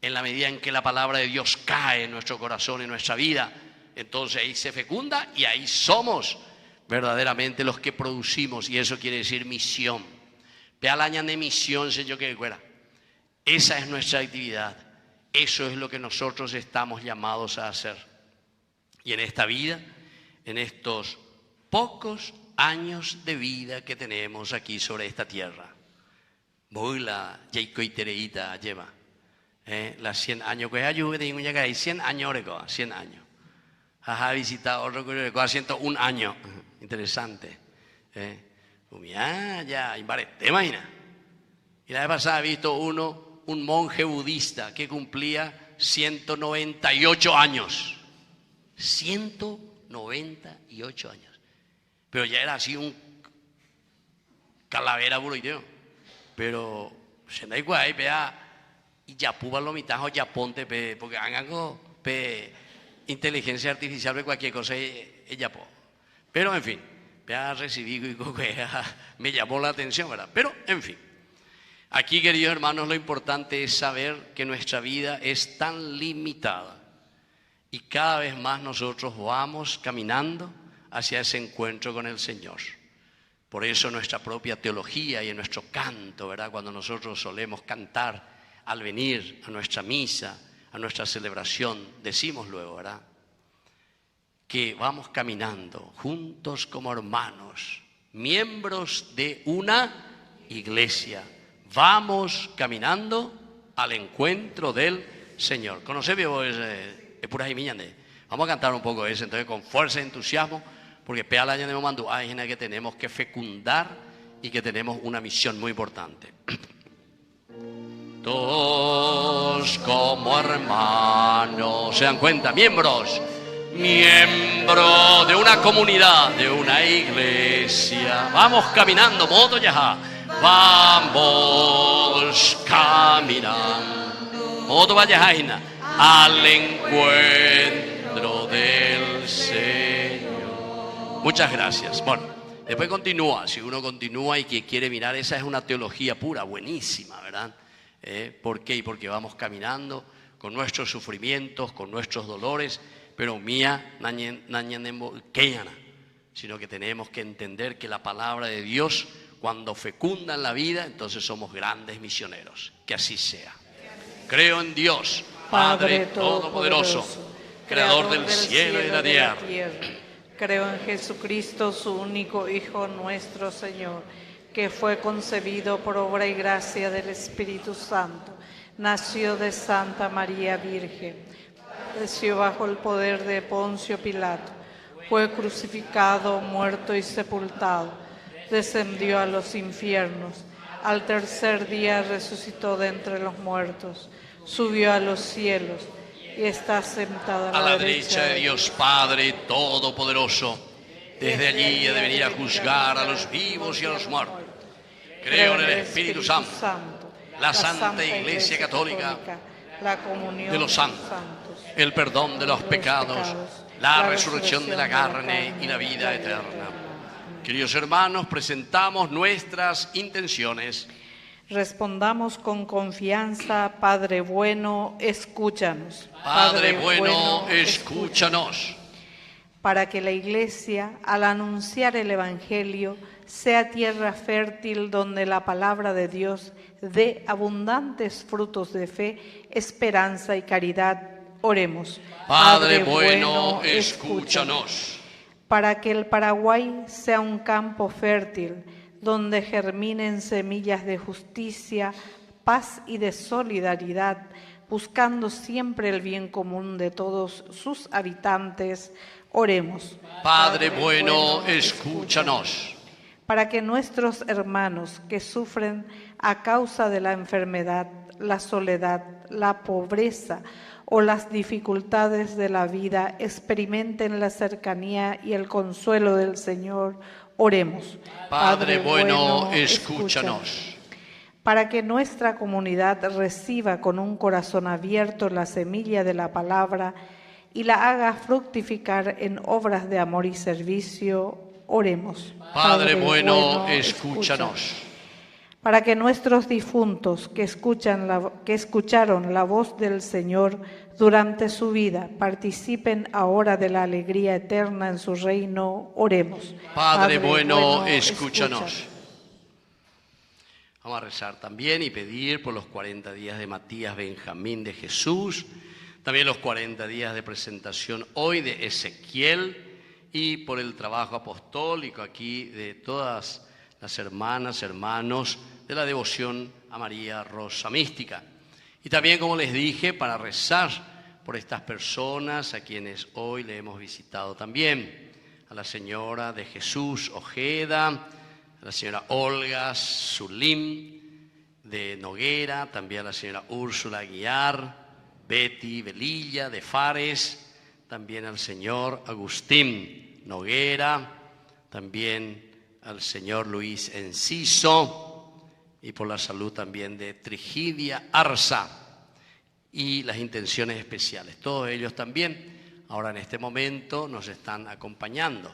En la medida en que la palabra de Dios cae en nuestro corazón, en nuestra vida, entonces ahí se fecunda y ahí somos verdaderamente los que producimos, y eso quiere decir misión. Pealaña de misión, señor que fuera. Esa es nuestra actividad, eso es lo que nosotros estamos llamados a hacer. Y en esta vida, en estos pocos años de vida que tenemos aquí sobre esta tierra, voy la Jacoitereita lleva, las 100 años que hay, 100 años, 100 años. Ha visitado otro 101 años, interesante. Ya, te imaginas. Y la vez pasada he visto un monje budista que cumplía 198 años. 198 años. Pero ya era así un calavera buroideo. Pero se da igual, vea, y ya puba lo mitajo, ya ponte, porque hagan inteligencia artificial de cualquier cosa, ella po. Pero en fin, vea, recibí y me llamó la atención, ¿verdad? Pero en fin. Aquí, queridos hermanos, lo importante es saber que nuestra vida es tan limitada y cada vez más nosotros vamos caminando hacia ese encuentro con el Señor. Por eso nuestra propia teología y en nuestro canto, ¿verdad? Cuando nosotros solemos cantar al venir a nuestra misa, a nuestra celebración, decimos luego, ¿verdad? Que vamos caminando juntos como hermanos, miembros de una iglesia. Vamos caminando al encuentro del Señor. ¿Conocéis vos es pura jimiñande? Vamos a cantar un poco eso, entonces con fuerza y entusiasmo, porque pea la año de momento hay que tenemos que fecundar y que tenemos una misión muy importante. Todos como hermanos, ¿se dan cuenta? Miembros de una comunidad, de una iglesia. Vamos caminando, moto ya. Vamos caminando, moto vaya al encuentro del Señor. Muchas gracias. Bueno, después continúa. Si uno continúa y que quiere mirar, esa es una teología pura, buenísima, ¿verdad? ¿Por qué? Porque vamos caminando con nuestros sufrimientos, con nuestros dolores, pero sino que tenemos que entender que la palabra de Dios, cuando fecunda en la vida, entonces somos grandes misioneros. Que así sea. Creo en Dios, Padre Todopoderoso, Creador del cielo y de la tierra. Creo en Jesucristo, su único Hijo, nuestro Señor, que fue concebido por obra y gracia del Espíritu Santo, nació de Santa María Virgen, padeció bajo el poder de Poncio Pilato, fue crucificado, muerto y sepultado, descendió a los infiernos, al tercer día resucitó de entre los muertos, subió a los cielos y está sentado a la derecha de Dios Padre Todopoderoso. Desde allí ha de venir a juzgar a los vivos y a los muertos. Creo en el Espíritu Santo, la Santa Iglesia Católica, la comunión de los santos, el perdón de los pecados, la resurrección de la carne y la vida eterna. Queridos hermanos, presentamos nuestras intenciones. Respondamos con confianza, Padre bueno, escúchanos. Padre bueno, escúchanos. Para que la Iglesia, al anunciar el Evangelio, sea tierra fértil donde la palabra de Dios dé abundantes frutos de fe, esperanza y caridad. Oremos. Padre bueno, escúchanos. Para que el Paraguay sea un campo fértil, donde germinen semillas de justicia, paz y de solidaridad, buscando siempre el bien común de todos sus habitantes. Oremos. Padre bueno, escúchanos. Para que nuestros hermanos que sufren a causa de la enfermedad, la soledad, la pobreza o las dificultades de la vida experimenten la cercanía y el consuelo del Señor, oremos. Padre bueno, escúchanos. Para que nuestra comunidad reciba con un corazón abierto la semilla de la palabra y la haga fructificar en obras de amor y servicio, oremos. Padre bueno, escúchanos. Para que nuestros difuntos que escucharon la voz del Señor durante su vida participen ahora de la alegría eterna en su reino, oremos. Padre bueno, escúchanos. Vamos a rezar también y pedir por los 40 días de Matías Benjamín de Jesús, también los 40 días de presentación hoy de Ezequiel y por el trabajo apostólico aquí de todas las hermanas, hermanos de la devoción a María Rosa Mística. Y también, como les dije, para rezar por estas personas a quienes hoy le hemos visitado también, a la señora de Jesús Ojeda, a la señora Olga Zulim de Noguera, también a la señora Úrsula Aguiar, Betty Velilla de Fares, también al señor Agustín Noguera, también al señor Luis Enciso y por la salud también de Trigidia Arza y las intenciones especiales. Todos ellos también ahora en este momento nos están acompañando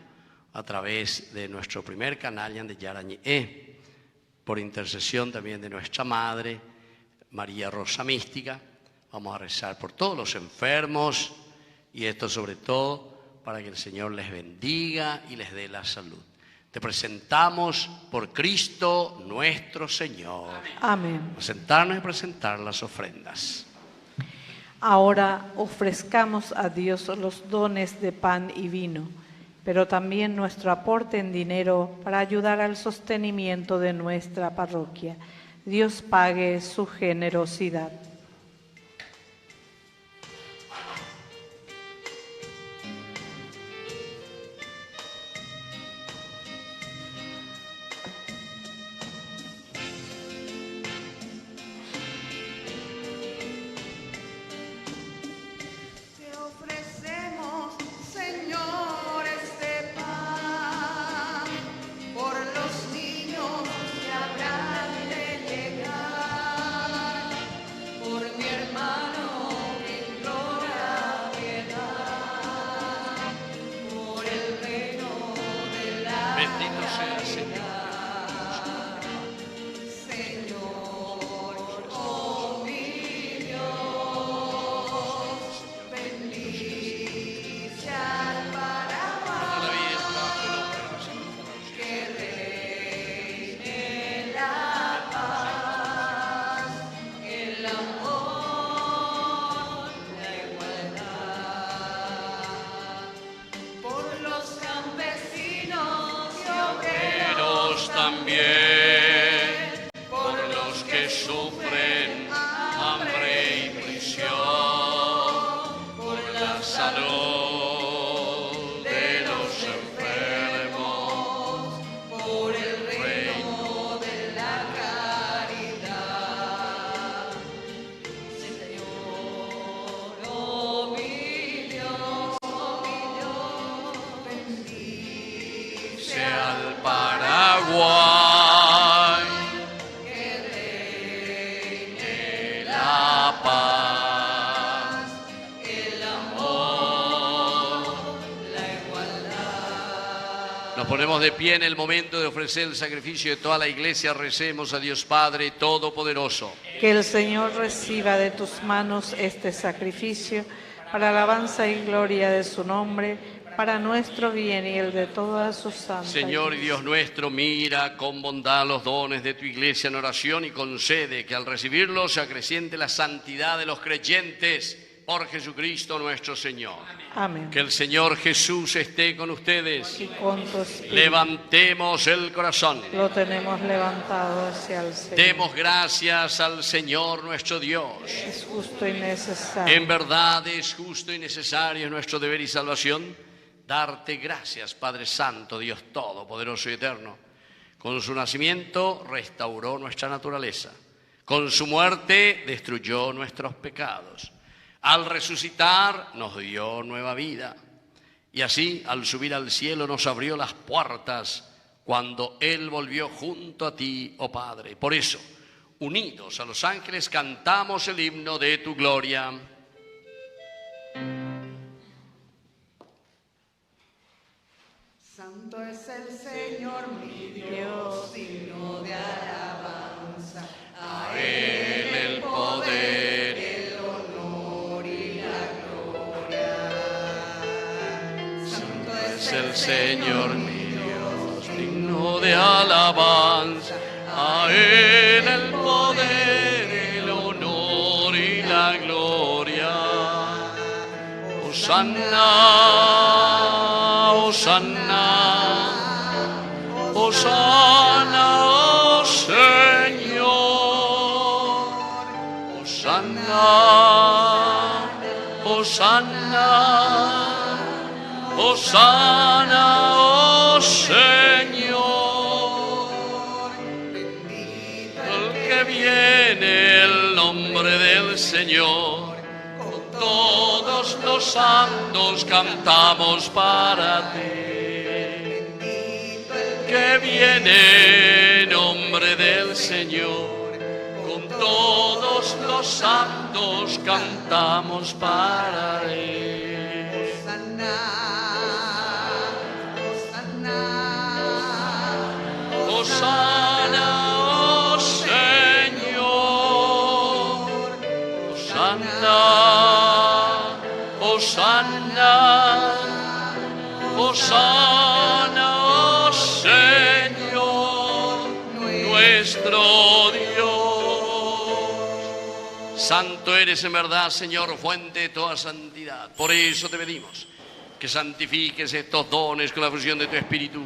a través de nuestro primer canal de Yarañé, por intercesión también de nuestra Madre María Rosa Mística. Vamos a rezar por todos los enfermos y esto sobre todo para que el Señor les bendiga y les dé la salud. Te presentamos por Cristo nuestro Señor. Amén. Vamos a sentarnos y presentar las ofrendas. Ahora ofrezcamos a Dios los dones de pan y vino. pero también nuestro aporte en dinero para ayudar al sostenimiento de nuestra parroquia. Dios pague su generosidad. Ponemos de pie en el momento de ofrecer el sacrificio de toda la iglesia. Recemos a Dios Padre Todopoderoso. Que el Señor reciba de tus manos este sacrificio para alabanza y gloria de su nombre, para nuestro bien y el de toda su santa Señor y Iglesia. Dios nuestro, mira con bondad los dones de tu iglesia en oración y concede que al recibirlos se acreciente la santidad de los creyentes por Jesucristo nuestro Señor. Amén. Que el Señor Jesús esté con ustedes. Y con tu espíritu Levantemos el corazón. lo tenemos levantado hacia el Señor. Demos gracias al Señor nuestro Dios. Es justo y necesario. En verdad es justo y necesario, es nuestro deber y salvación, darte gracias, Padre Santo, Dios Todopoderoso y Eterno. Con su nacimiento restauró nuestra naturaleza. Con su muerte destruyó nuestros pecados. Al resucitar nos dio nueva vida. Y así, al subir al cielo, nos abrió las puertas cuando Él volvió junto a ti, oh Padre. Por eso, unidos a los ángeles, cantamos el himno de tu gloria. Santo es el Señor mi Dios, digno de alabanza. A Él el poder, el honor y la gloria. Santo Es el Señor mi Dios, digno de alabanza. A Él el poder, el honor y la gloria. Hosanna, Hosanna, Hosanna, oh Señor. Hosanna, Hosanna, Hosanna, oh Señor. El que viene el nombre del Señor. Todos los santos cantamos para ti. Que viene en nombre del Señor. Con todos los santos cantamos para Él. Hosanna, oh Señor. Hosanna, Hosanna, Hosanna, oh Señor, nuestro Dios. Santo eres en verdad, Señor, fuente de toda santidad. Por eso te pedimos que santifiques estos dones con la fusión de tu Espíritu,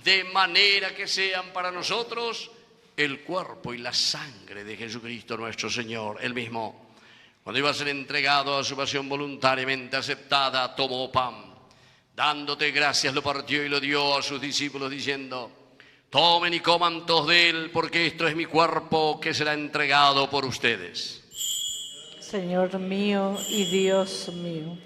de manera que sean para nosotros el cuerpo y la sangre de Jesucristo nuestro Señor. Él mismo, cuando iba a ser entregado a su pasión voluntariamente aceptada, tomó pan, dándote gracias, lo partió y lo dio a sus discípulos, diciendo: tomen y coman todos de él, porque esto es mi cuerpo que será entregado por ustedes. Señor mío y Dios mío.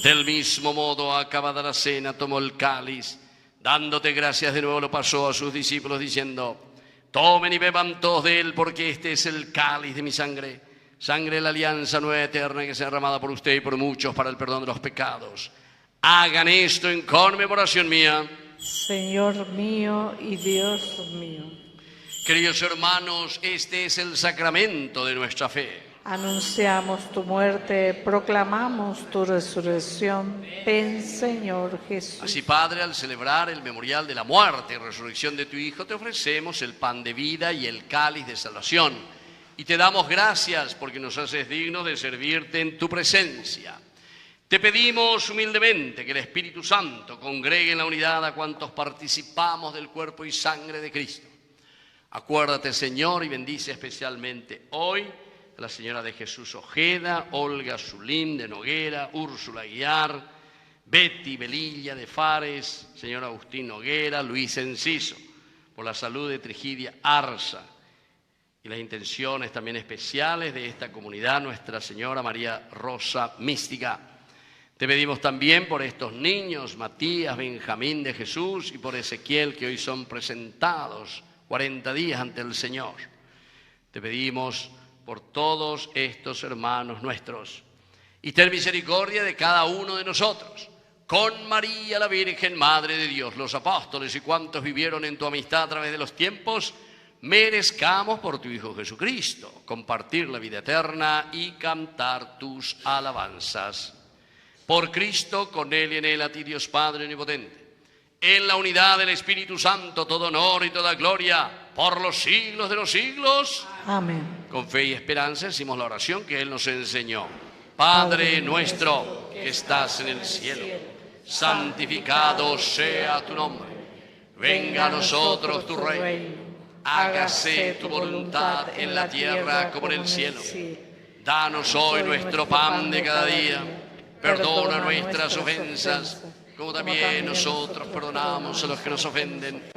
Del mismo modo, acabada la cena, tomó el cáliz, dándote gracias de nuevo, lo pasó a sus discípulos, diciendo: tomen y beban todos de él, porque este es el cáliz de mi sangre, sangre de la alianza nueva eterna, que será derramada por usted y por muchos para el perdón de los pecados. Hagan esto en conmemoración mía. Señor mío y Dios mío. Queridos hermanos, este es el sacramento de nuestra fe. Anunciamos tu muerte, proclamamos tu resurrección. Ven, Señor Jesús. Así, Padre, al celebrar el memorial de la muerte y resurrección de tu Hijo, te ofrecemos el pan de vida y el cáliz de salvación. Y te damos gracias porque nos haces dignos de servirte en tu presencia. Te pedimos humildemente que el Espíritu Santo congregue en la unidad a cuantos participamos del cuerpo y sangre de Cristo. Acuérdate, Señor, y bendice especialmente hoy a la señora de Jesús Ojeda, Olga Zulín de Noguera, Úrsula Aguiar, Betty Velilla de Fares, señor Agustín Noguera, Luis Enciso, por la salud de Trigidia Arza, y las intenciones también especiales de esta comunidad, Nuestra Señora María Rosa Mística. Te pedimos también por estos niños, Matías, Benjamín de Jesús, y por Ezequiel, que hoy son presentados 40 días ante el Señor. Te pedimos por todos estos hermanos nuestros, y ten misericordia de cada uno de nosotros. Con María la Virgen, Madre de Dios, los apóstoles y cuantos vivieron en tu amistad a través de los tiempos, merezcamos por tu Hijo Jesucristo compartir la vida eterna y cantar tus alabanzas. Por Cristo, con Él y en Él, a ti Dios Padre omnipotente, en la unidad del Espíritu Santo, todo honor y toda gloria, por los siglos de los siglos. Amén. Con fe y esperanza decimos la oración que Él nos enseñó. Padre nuestro que estás en el cielo, santificado sea tu nombre. Venga a nosotros tu reino. Hágase tu voluntad en la tierra como en el cielo. Danos hoy nuestro pan de cada día. Perdona nuestras ofensas, como también nosotros perdonamos a los que nos ofenden.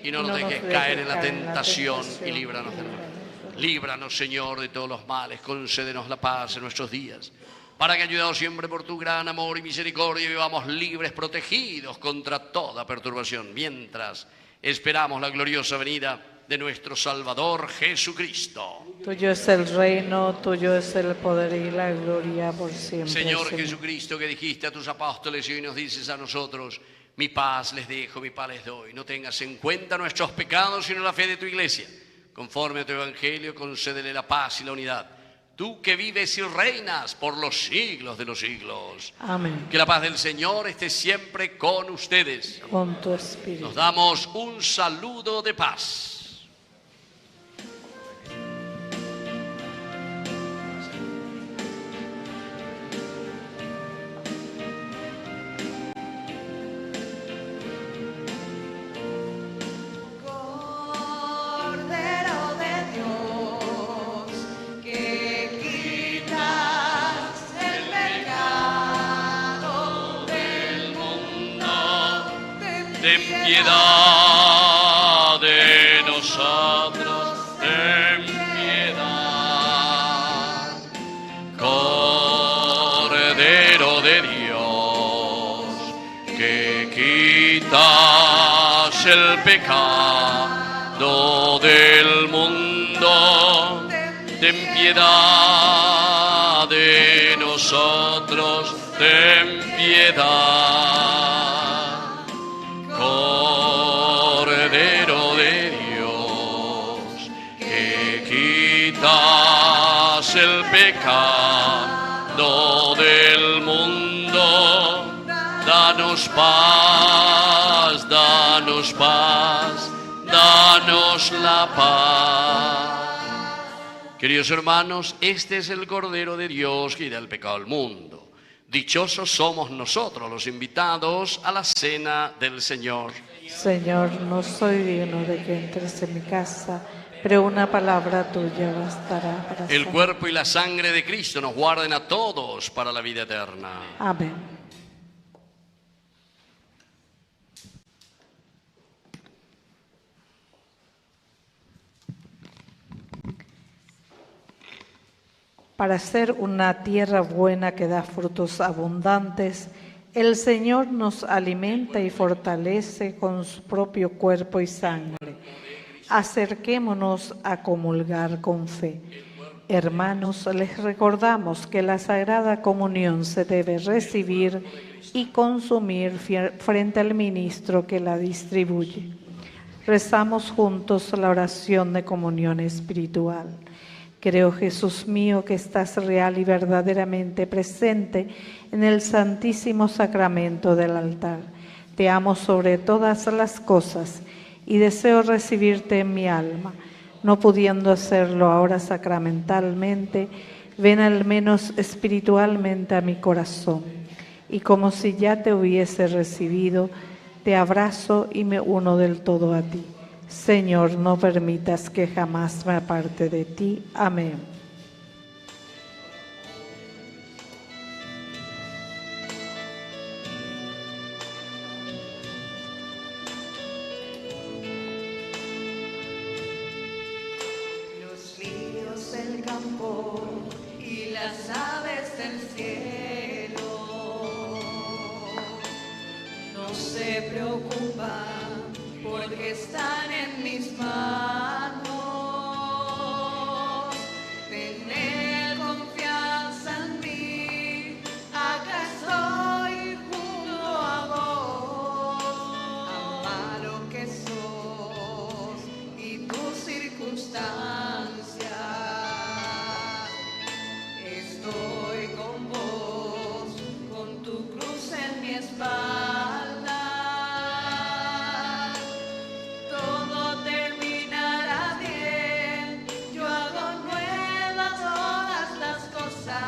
Y no nos dejes caer en la tentación y líbranos del mal. Líbranos, Señor, de todos los males. Concédenos la paz en nuestros días, para que, ayudados siempre por tu gran amor y misericordia, vivamos libres, protegidos contra toda perturbación, mientras esperamos la gloriosa venida de nuestro Salvador Jesucristo. Tuyo es el reino, tuyo es el poder y la gloria por siempre. Señor Jesucristo, que dijiste a tus apóstoles y hoy nos dices a nosotros: mi paz les dejo, mi paz les doy. No tengas en cuenta nuestros pecados, sino la fe de tu iglesia. Conforme a tu evangelio, concédele la paz y la unidad. Tú que vives y reinas por los siglos de los siglos. Amén. Que la paz del Señor esté siempre con ustedes. Con tu espíritu. Nos damos un saludo de paz. Ten piedad de nosotros, ten piedad. Cordero de Dios, que quitas el pecado del mundo, ten piedad de nosotros, ten piedad. Cordero de Dios, que quitas el pecado del mundo, danos paz, danos paz, danos la paz. Queridos hermanos, este es el Cordero de Dios que quita el pecado del mundo. Dichosos somos nosotros los invitados a la cena del Señor. Señor, no soy digno de que entres en mi casa, pero una palabra tuya bastará para El sanar. cuerpo y la sangre de Cristo nos guarden a todos para la vida eterna. Amén. Para ser una tierra buena que da frutos abundantes, el Señor nos alimenta y fortalece con su propio cuerpo y sangre. Acerquémonos a comulgar con fe. Hermanos, les recordamos que la Sagrada Comunión se debe recibir y consumir frente al ministro que la distribuye. Rezamos juntos la oración de comunión espiritual. Creo, Jesús mío, que estás real y verdaderamente presente en el Santísimo Sacramento del altar. Te amo sobre todas las cosas y deseo recibirte en mi alma. No pudiendo hacerlo ahora sacramentalmente, ven al menos espiritualmente a mi corazón. Y como si ya te hubiese recibido, te abrazo y me uno del todo a ti. Señor, no permitas que jamás me aparte de ti. Amén. Los lirios del campo y las aves del cielo no se preocupan porque están en mis manos. Tener confianza en mí, acá estoy junto a vos. Ama lo que sos y tus circunstancias. Estoy con vos, con tu cruz en mi espalda. Todo terminará bien, yo hago nuevas todas las cosas.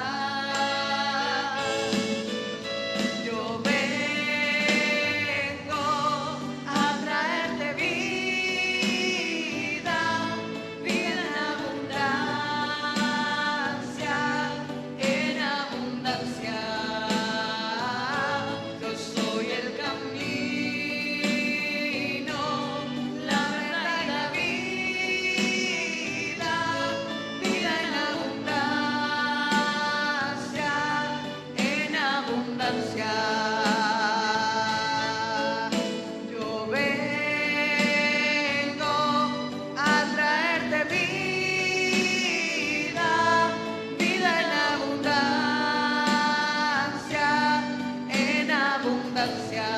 Yo vengo a traerte vida, vida en abundancia, en abundancia. Yo soy el camino, la verdad y la vida, vida en abundancia, en abundancia. Yo vengo a traerte vida, vida en abundancia, en abundancia.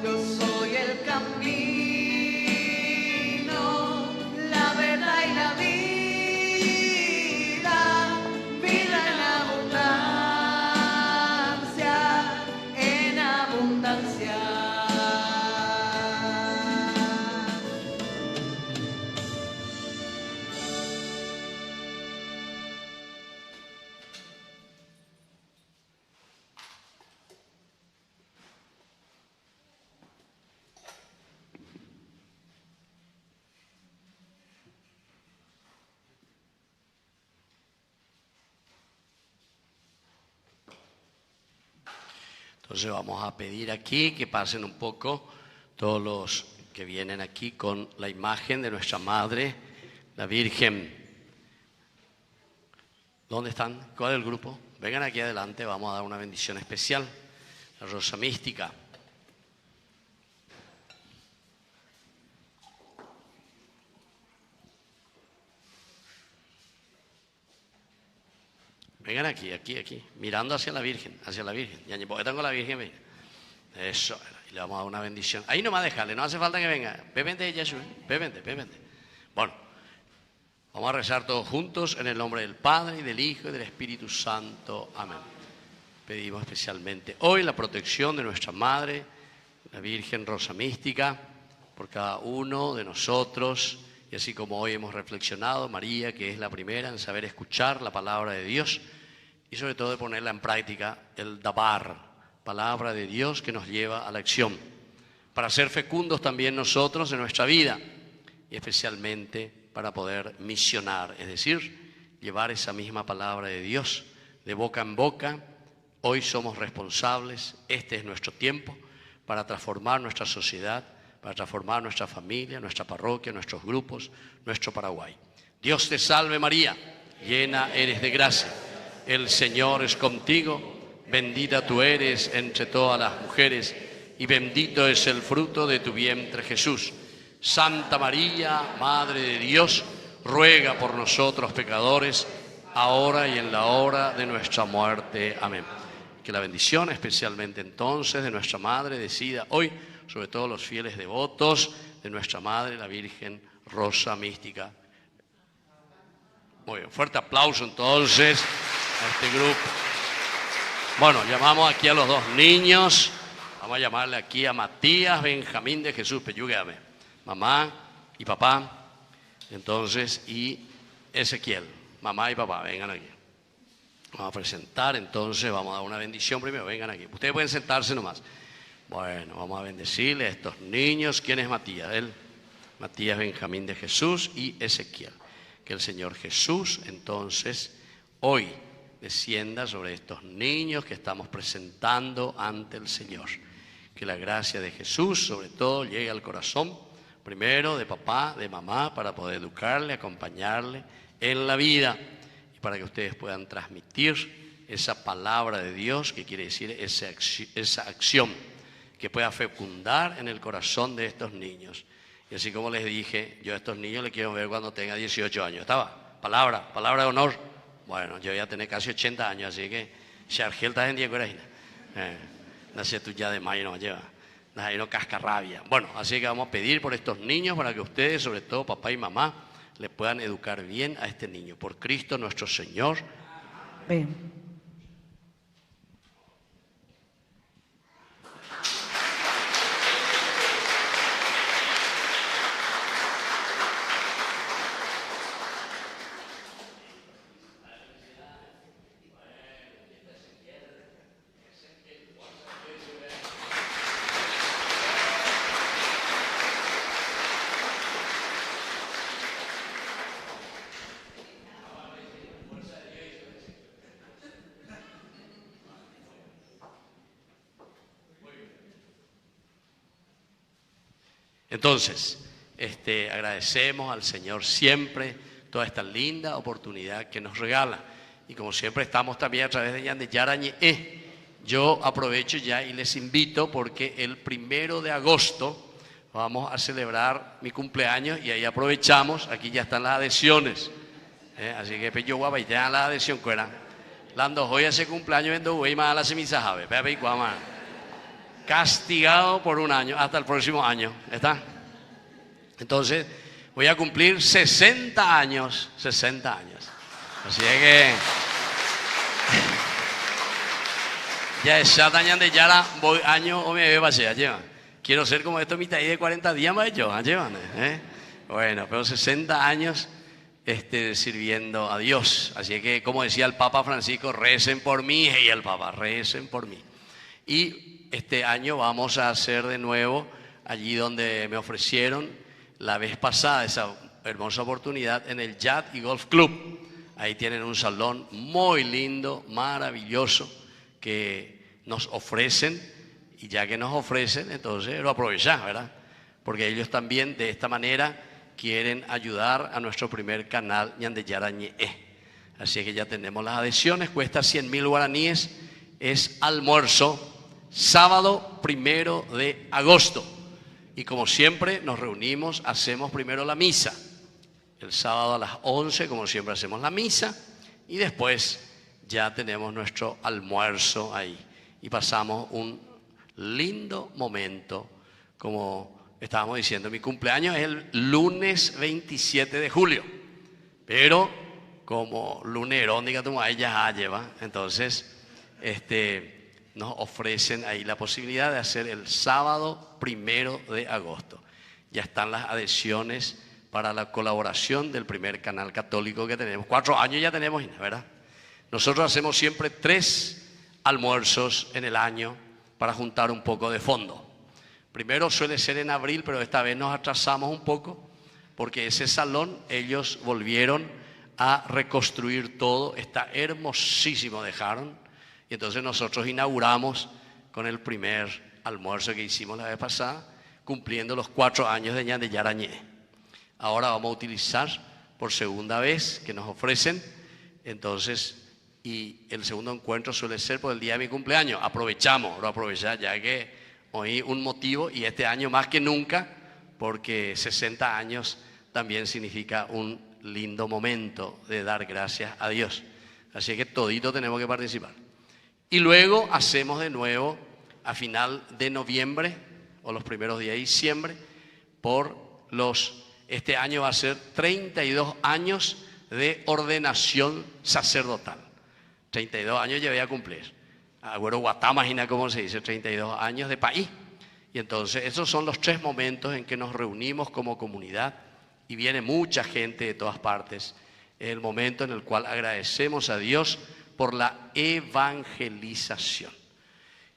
Yo soy el camino, la verdad y la vida, vida en abundancia, en abundancia. Entonces vamos a pedir aquí que pasen un poco todos los que vienen aquí con la imagen de nuestra Madre, la Virgen. ¿Dónde están? ¿Cuál es el grupo? Vengan aquí adelante, vamos a dar una bendición especial. La rosa mística. Vengan aquí, mirando hacia la Virgen, Ya, ¿por qué tengo la Virgen? Eso, y le vamos a dar una bendición. Ahí nomás dejarle, no hace falta que venga. Pépente, Jesús, pépente. Bueno, vamos a rezar todos juntos en el nombre del Padre, y del Hijo, y del Espíritu Santo. Amén. Pedimos especialmente hoy la protección de nuestra Madre, la Virgen Rosa Mística, por cada uno de nosotros. Y así como hoy hemos reflexionado, María, que es la primera en saber escuchar la palabra de Dios, y sobre todo de ponerla en práctica, el dabar, palabra de Dios que nos lleva a la acción, para ser fecundos también nosotros en nuestra vida y especialmente para poder misionar, es decir, llevar esa misma palabra de Dios de boca en boca. Hoy somos responsables, este es nuestro tiempo para transformar nuestra sociedad, para transformar nuestra familia, nuestra parroquia, nuestros grupos, nuestro Paraguay. Dios te salve María, llena eres de gracia, el Señor es contigo, bendita tú eres entre todas las mujeres y bendito es el fruto de tu vientre Jesús. Santa María, Madre de Dios, ruega por nosotros pecadores, ahora y en la hora de nuestra muerte. Amén. Que la bendición, especialmente entonces, de nuestra Madre decida hoy, sobre todo los fieles devotos de nuestra Madre, la Virgen Rosa Mística. Muy bien, fuerte aplauso entonces a este grupo. Bueno, llamamos aquí a los dos niños. Vamos a llamarle aquí a Matías Benjamín de Jesús, peyúgueame, mamá y papá, entonces, y Ezequiel, mamá y papá, vengan aquí. Vamos a presentar, entonces, vamos a dar una bendición primero, vengan aquí. Ustedes pueden sentarse nomás. Bueno, vamos a bendecirle a estos niños. ¿Quién es Matías? Él, Matías Benjamín de Jesús y Ezequiel. Que el Señor Jesús, entonces, hoy descienda sobre estos niños que estamos presentando ante el Señor. Que la gracia de Jesús, sobre todo, llegue al corazón, primero de papá, de mamá, para poder educarle, acompañarle en la vida y para que ustedes puedan transmitir esa palabra de Dios, que quiere decir esa acción, que pueda fecundar en el corazón de estos niños. Y así como les dije, yo a estos niños les quiero ver cuando tenga 18 años. ¿Estaba? Palabra de honor. Bueno, yo voy a tener casi 80 años, así que si Argel está en 10 horas, nace tú ya de mayo, no lleva. Ahí no cascarrabia. Bueno, así que vamos a pedir por estos niños para que ustedes, sobre todo papá y mamá, le puedan educar bien a este niño. Por Cristo nuestro Señor. Amén. Entonces, agradecemos al Señor siempre toda esta linda oportunidad que nos regala. Y como siempre estamos también a través de Ñandeyara Ñe'e. Yo aprovecho ya y les invito porque el 1 de agosto vamos a celebrar mi cumpleaños y ahí aprovechamos, aquí ya están las adhesiones. Así que yo guapa y ya la adhesión cuera. Lando hoy hace cumpleaños vendo güey más a la semisa jabe, pepe y cuama. Castigado por un año, hasta el próximo año, ¿está? Entonces, voy a cumplir 60 años, 60 años. Así es que, ya es Shatañan de Yara, voy año o me veo a llevar. Quiero ser como esto, mitad de 40 días más yo, llevan, Bueno, pero 60 años sirviendo a Dios. Así que, como decía el Papa Francisco, recen por mí, y el Papa, recen por mí. Y este año vamos a hacer de nuevo allí donde me ofrecieron la vez pasada esa hermosa oportunidad en el Yacht y Golf Club. Ahí tienen un salón muy lindo, maravilloso, que nos ofrecen, y ya que nos ofrecen, entonces lo aprovechamos, ¿verdad? Porque ellos también de esta manera quieren ayudar a nuestro primer canal Ñandeyara Ñe'e. Así que ya tenemos las adhesiones, cuesta 100.000 guaraníes, es almuerzo, sábado 1 de agosto. Y como siempre nos reunimos, hacemos primero la misa. El sábado a las 11, como siempre hacemos la misa, y después ya tenemos nuestro almuerzo ahí. Y pasamos un lindo momento, como estábamos diciendo, mi cumpleaños es el lunes 27 de julio. Pero como lunero, diga tu madre, ya lleva, entonces, nos ofrecen ahí la posibilidad de hacer el sábado 1 de agosto. Ya están las adhesiones para la colaboración del primer canal católico que tenemos. 4 años ya tenemos, ¿verdad? Nosotros hacemos siempre 3 almuerzos en el año para juntar un poco de fondo. Primero suele ser en abril, pero esta vez nos atrasamos un poco porque ese salón ellos volvieron a reconstruir todo, está hermosísimo, dejaron, y entonces nosotros inauguramos con el primer almuerzo que hicimos la vez pasada, cumpliendo los 4 años de Ñande Yarañé. Ahora vamos a utilizar por segunda vez que nos ofrecen, entonces, y el segundo encuentro suele ser por el día de mi cumpleaños. Aprovechamos, lo aprovechar ya que hoy un motivo, y este año más que nunca, porque 60 años también significa un lindo momento de dar gracias a Dios. Así que todito tenemos que participar. Y luego hacemos de nuevo a final de noviembre o los primeros días de diciembre, este año va a ser 32 años de ordenación sacerdotal. 32 años ya voy a cumplir. Agüero Guatá, imagina cómo se dice, 32 años de país. Y entonces esos son los 3 momentos en que nos reunimos como comunidad y viene mucha gente de todas partes. Es el momento en el cual agradecemos a Dios por la evangelización.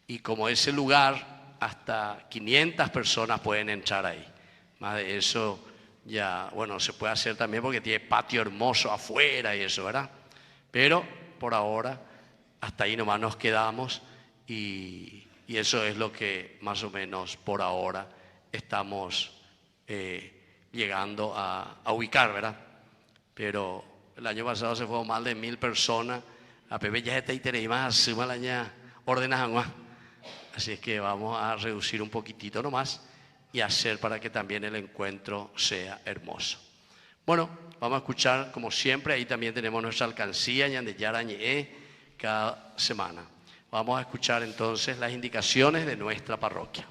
Y como ese lugar, hasta 500 personas pueden entrar ahí. Más de eso ya, bueno, se puede hacer también porque tiene patio hermoso afuera y eso, ¿verdad? Pero por ahora, hasta ahí nomás nos quedamos y eso es lo que más o menos por ahora estamos llegando a ubicar, ¿verdad? Pero el año pasado se fueron más de 1000 personas. A Pepe ya está y más, suma la año ordenas agua. Así es que vamos a reducir un poquitito nomás y hacer para que también el encuentro sea hermoso. Bueno, vamos a escuchar como siempre, ahí también tenemos nuestra alcancía, Ñande Yarañé, cada semana. Vamos a escuchar entonces las indicaciones de nuestra parroquia.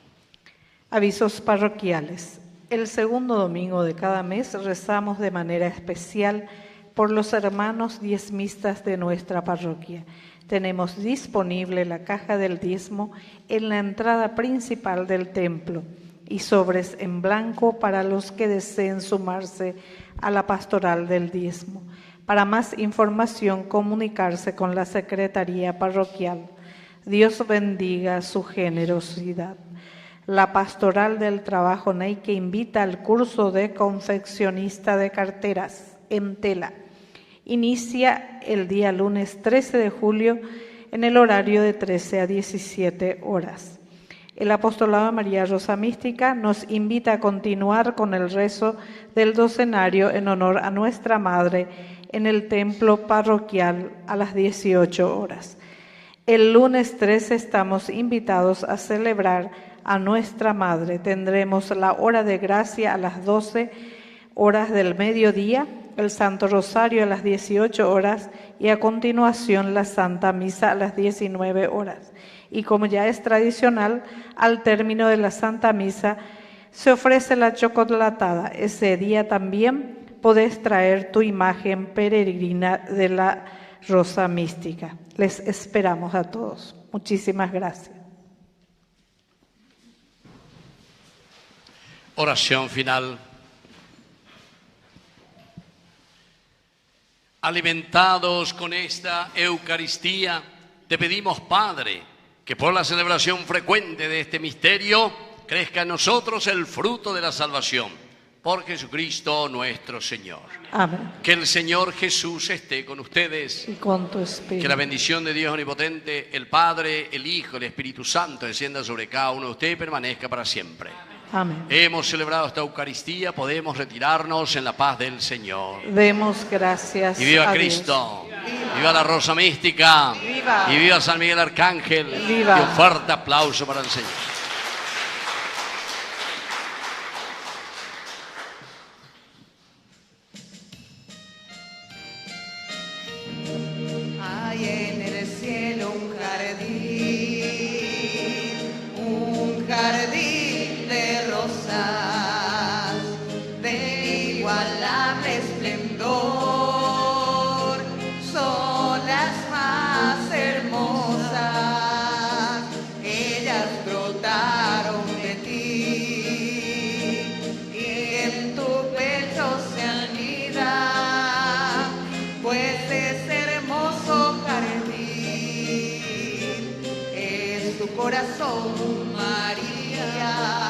Avisos parroquiales. El segundo domingo de cada mes rezamos de manera especial por los hermanos diezmistas de nuestra parroquia. Tenemos disponible la caja del diezmo en la entrada principal del templo y sobres en blanco para los que deseen sumarse a la pastoral del diezmo. Para más información, comunicarse con la Secretaría Parroquial. Dios bendiga su generosidad. La Pastoral del Trabajo Neique invita al curso de confeccionista de carteras en tela. Inicia el día lunes 13 de julio en el horario de 13 a 17 horas. El Apostolado de María Rosa Mística nos invita a continuar con el rezo del docenario en honor a nuestra Madre en el templo parroquial a las 18 horas. El lunes 13 estamos invitados a celebrar a nuestra Madre. Tendremos la hora de gracia a las 12 horas del mediodía, el Santo Rosario a las 18 horas y a continuación la Santa Misa a las 19 horas. Y como ya es tradicional, al término de la Santa Misa se ofrece la chocolatada. Ese día también podés traer tu imagen peregrina de la Rosa Mística. Les esperamos a todos. Muchísimas gracias. Oración final. Alimentados con esta Eucaristía, te pedimos, Padre, que por la celebración frecuente de este misterio crezca en nosotros el fruto de la salvación. Por Jesucristo nuestro Señor. Amén. Que el Señor Jesús esté con ustedes. Y con tu espíritu. Que la bendición de Dios Omnipotente, el Padre, el Hijo, el Espíritu Santo descienda sobre cada uno de ustedes y permanezca para siempre. Amén. Hemos celebrado esta Eucaristía, podemos retirarnos en la paz del Señor. Demos gracias Y viva a Cristo, viva la Rosa Mística, Viva. y viva San Miguel Arcángel. Viva. Y un fuerte aplauso para el Señor. Hay en el cielo un jardín de rosas de igualable esplendor, son las más hermosas, ellas brotan corazón, María.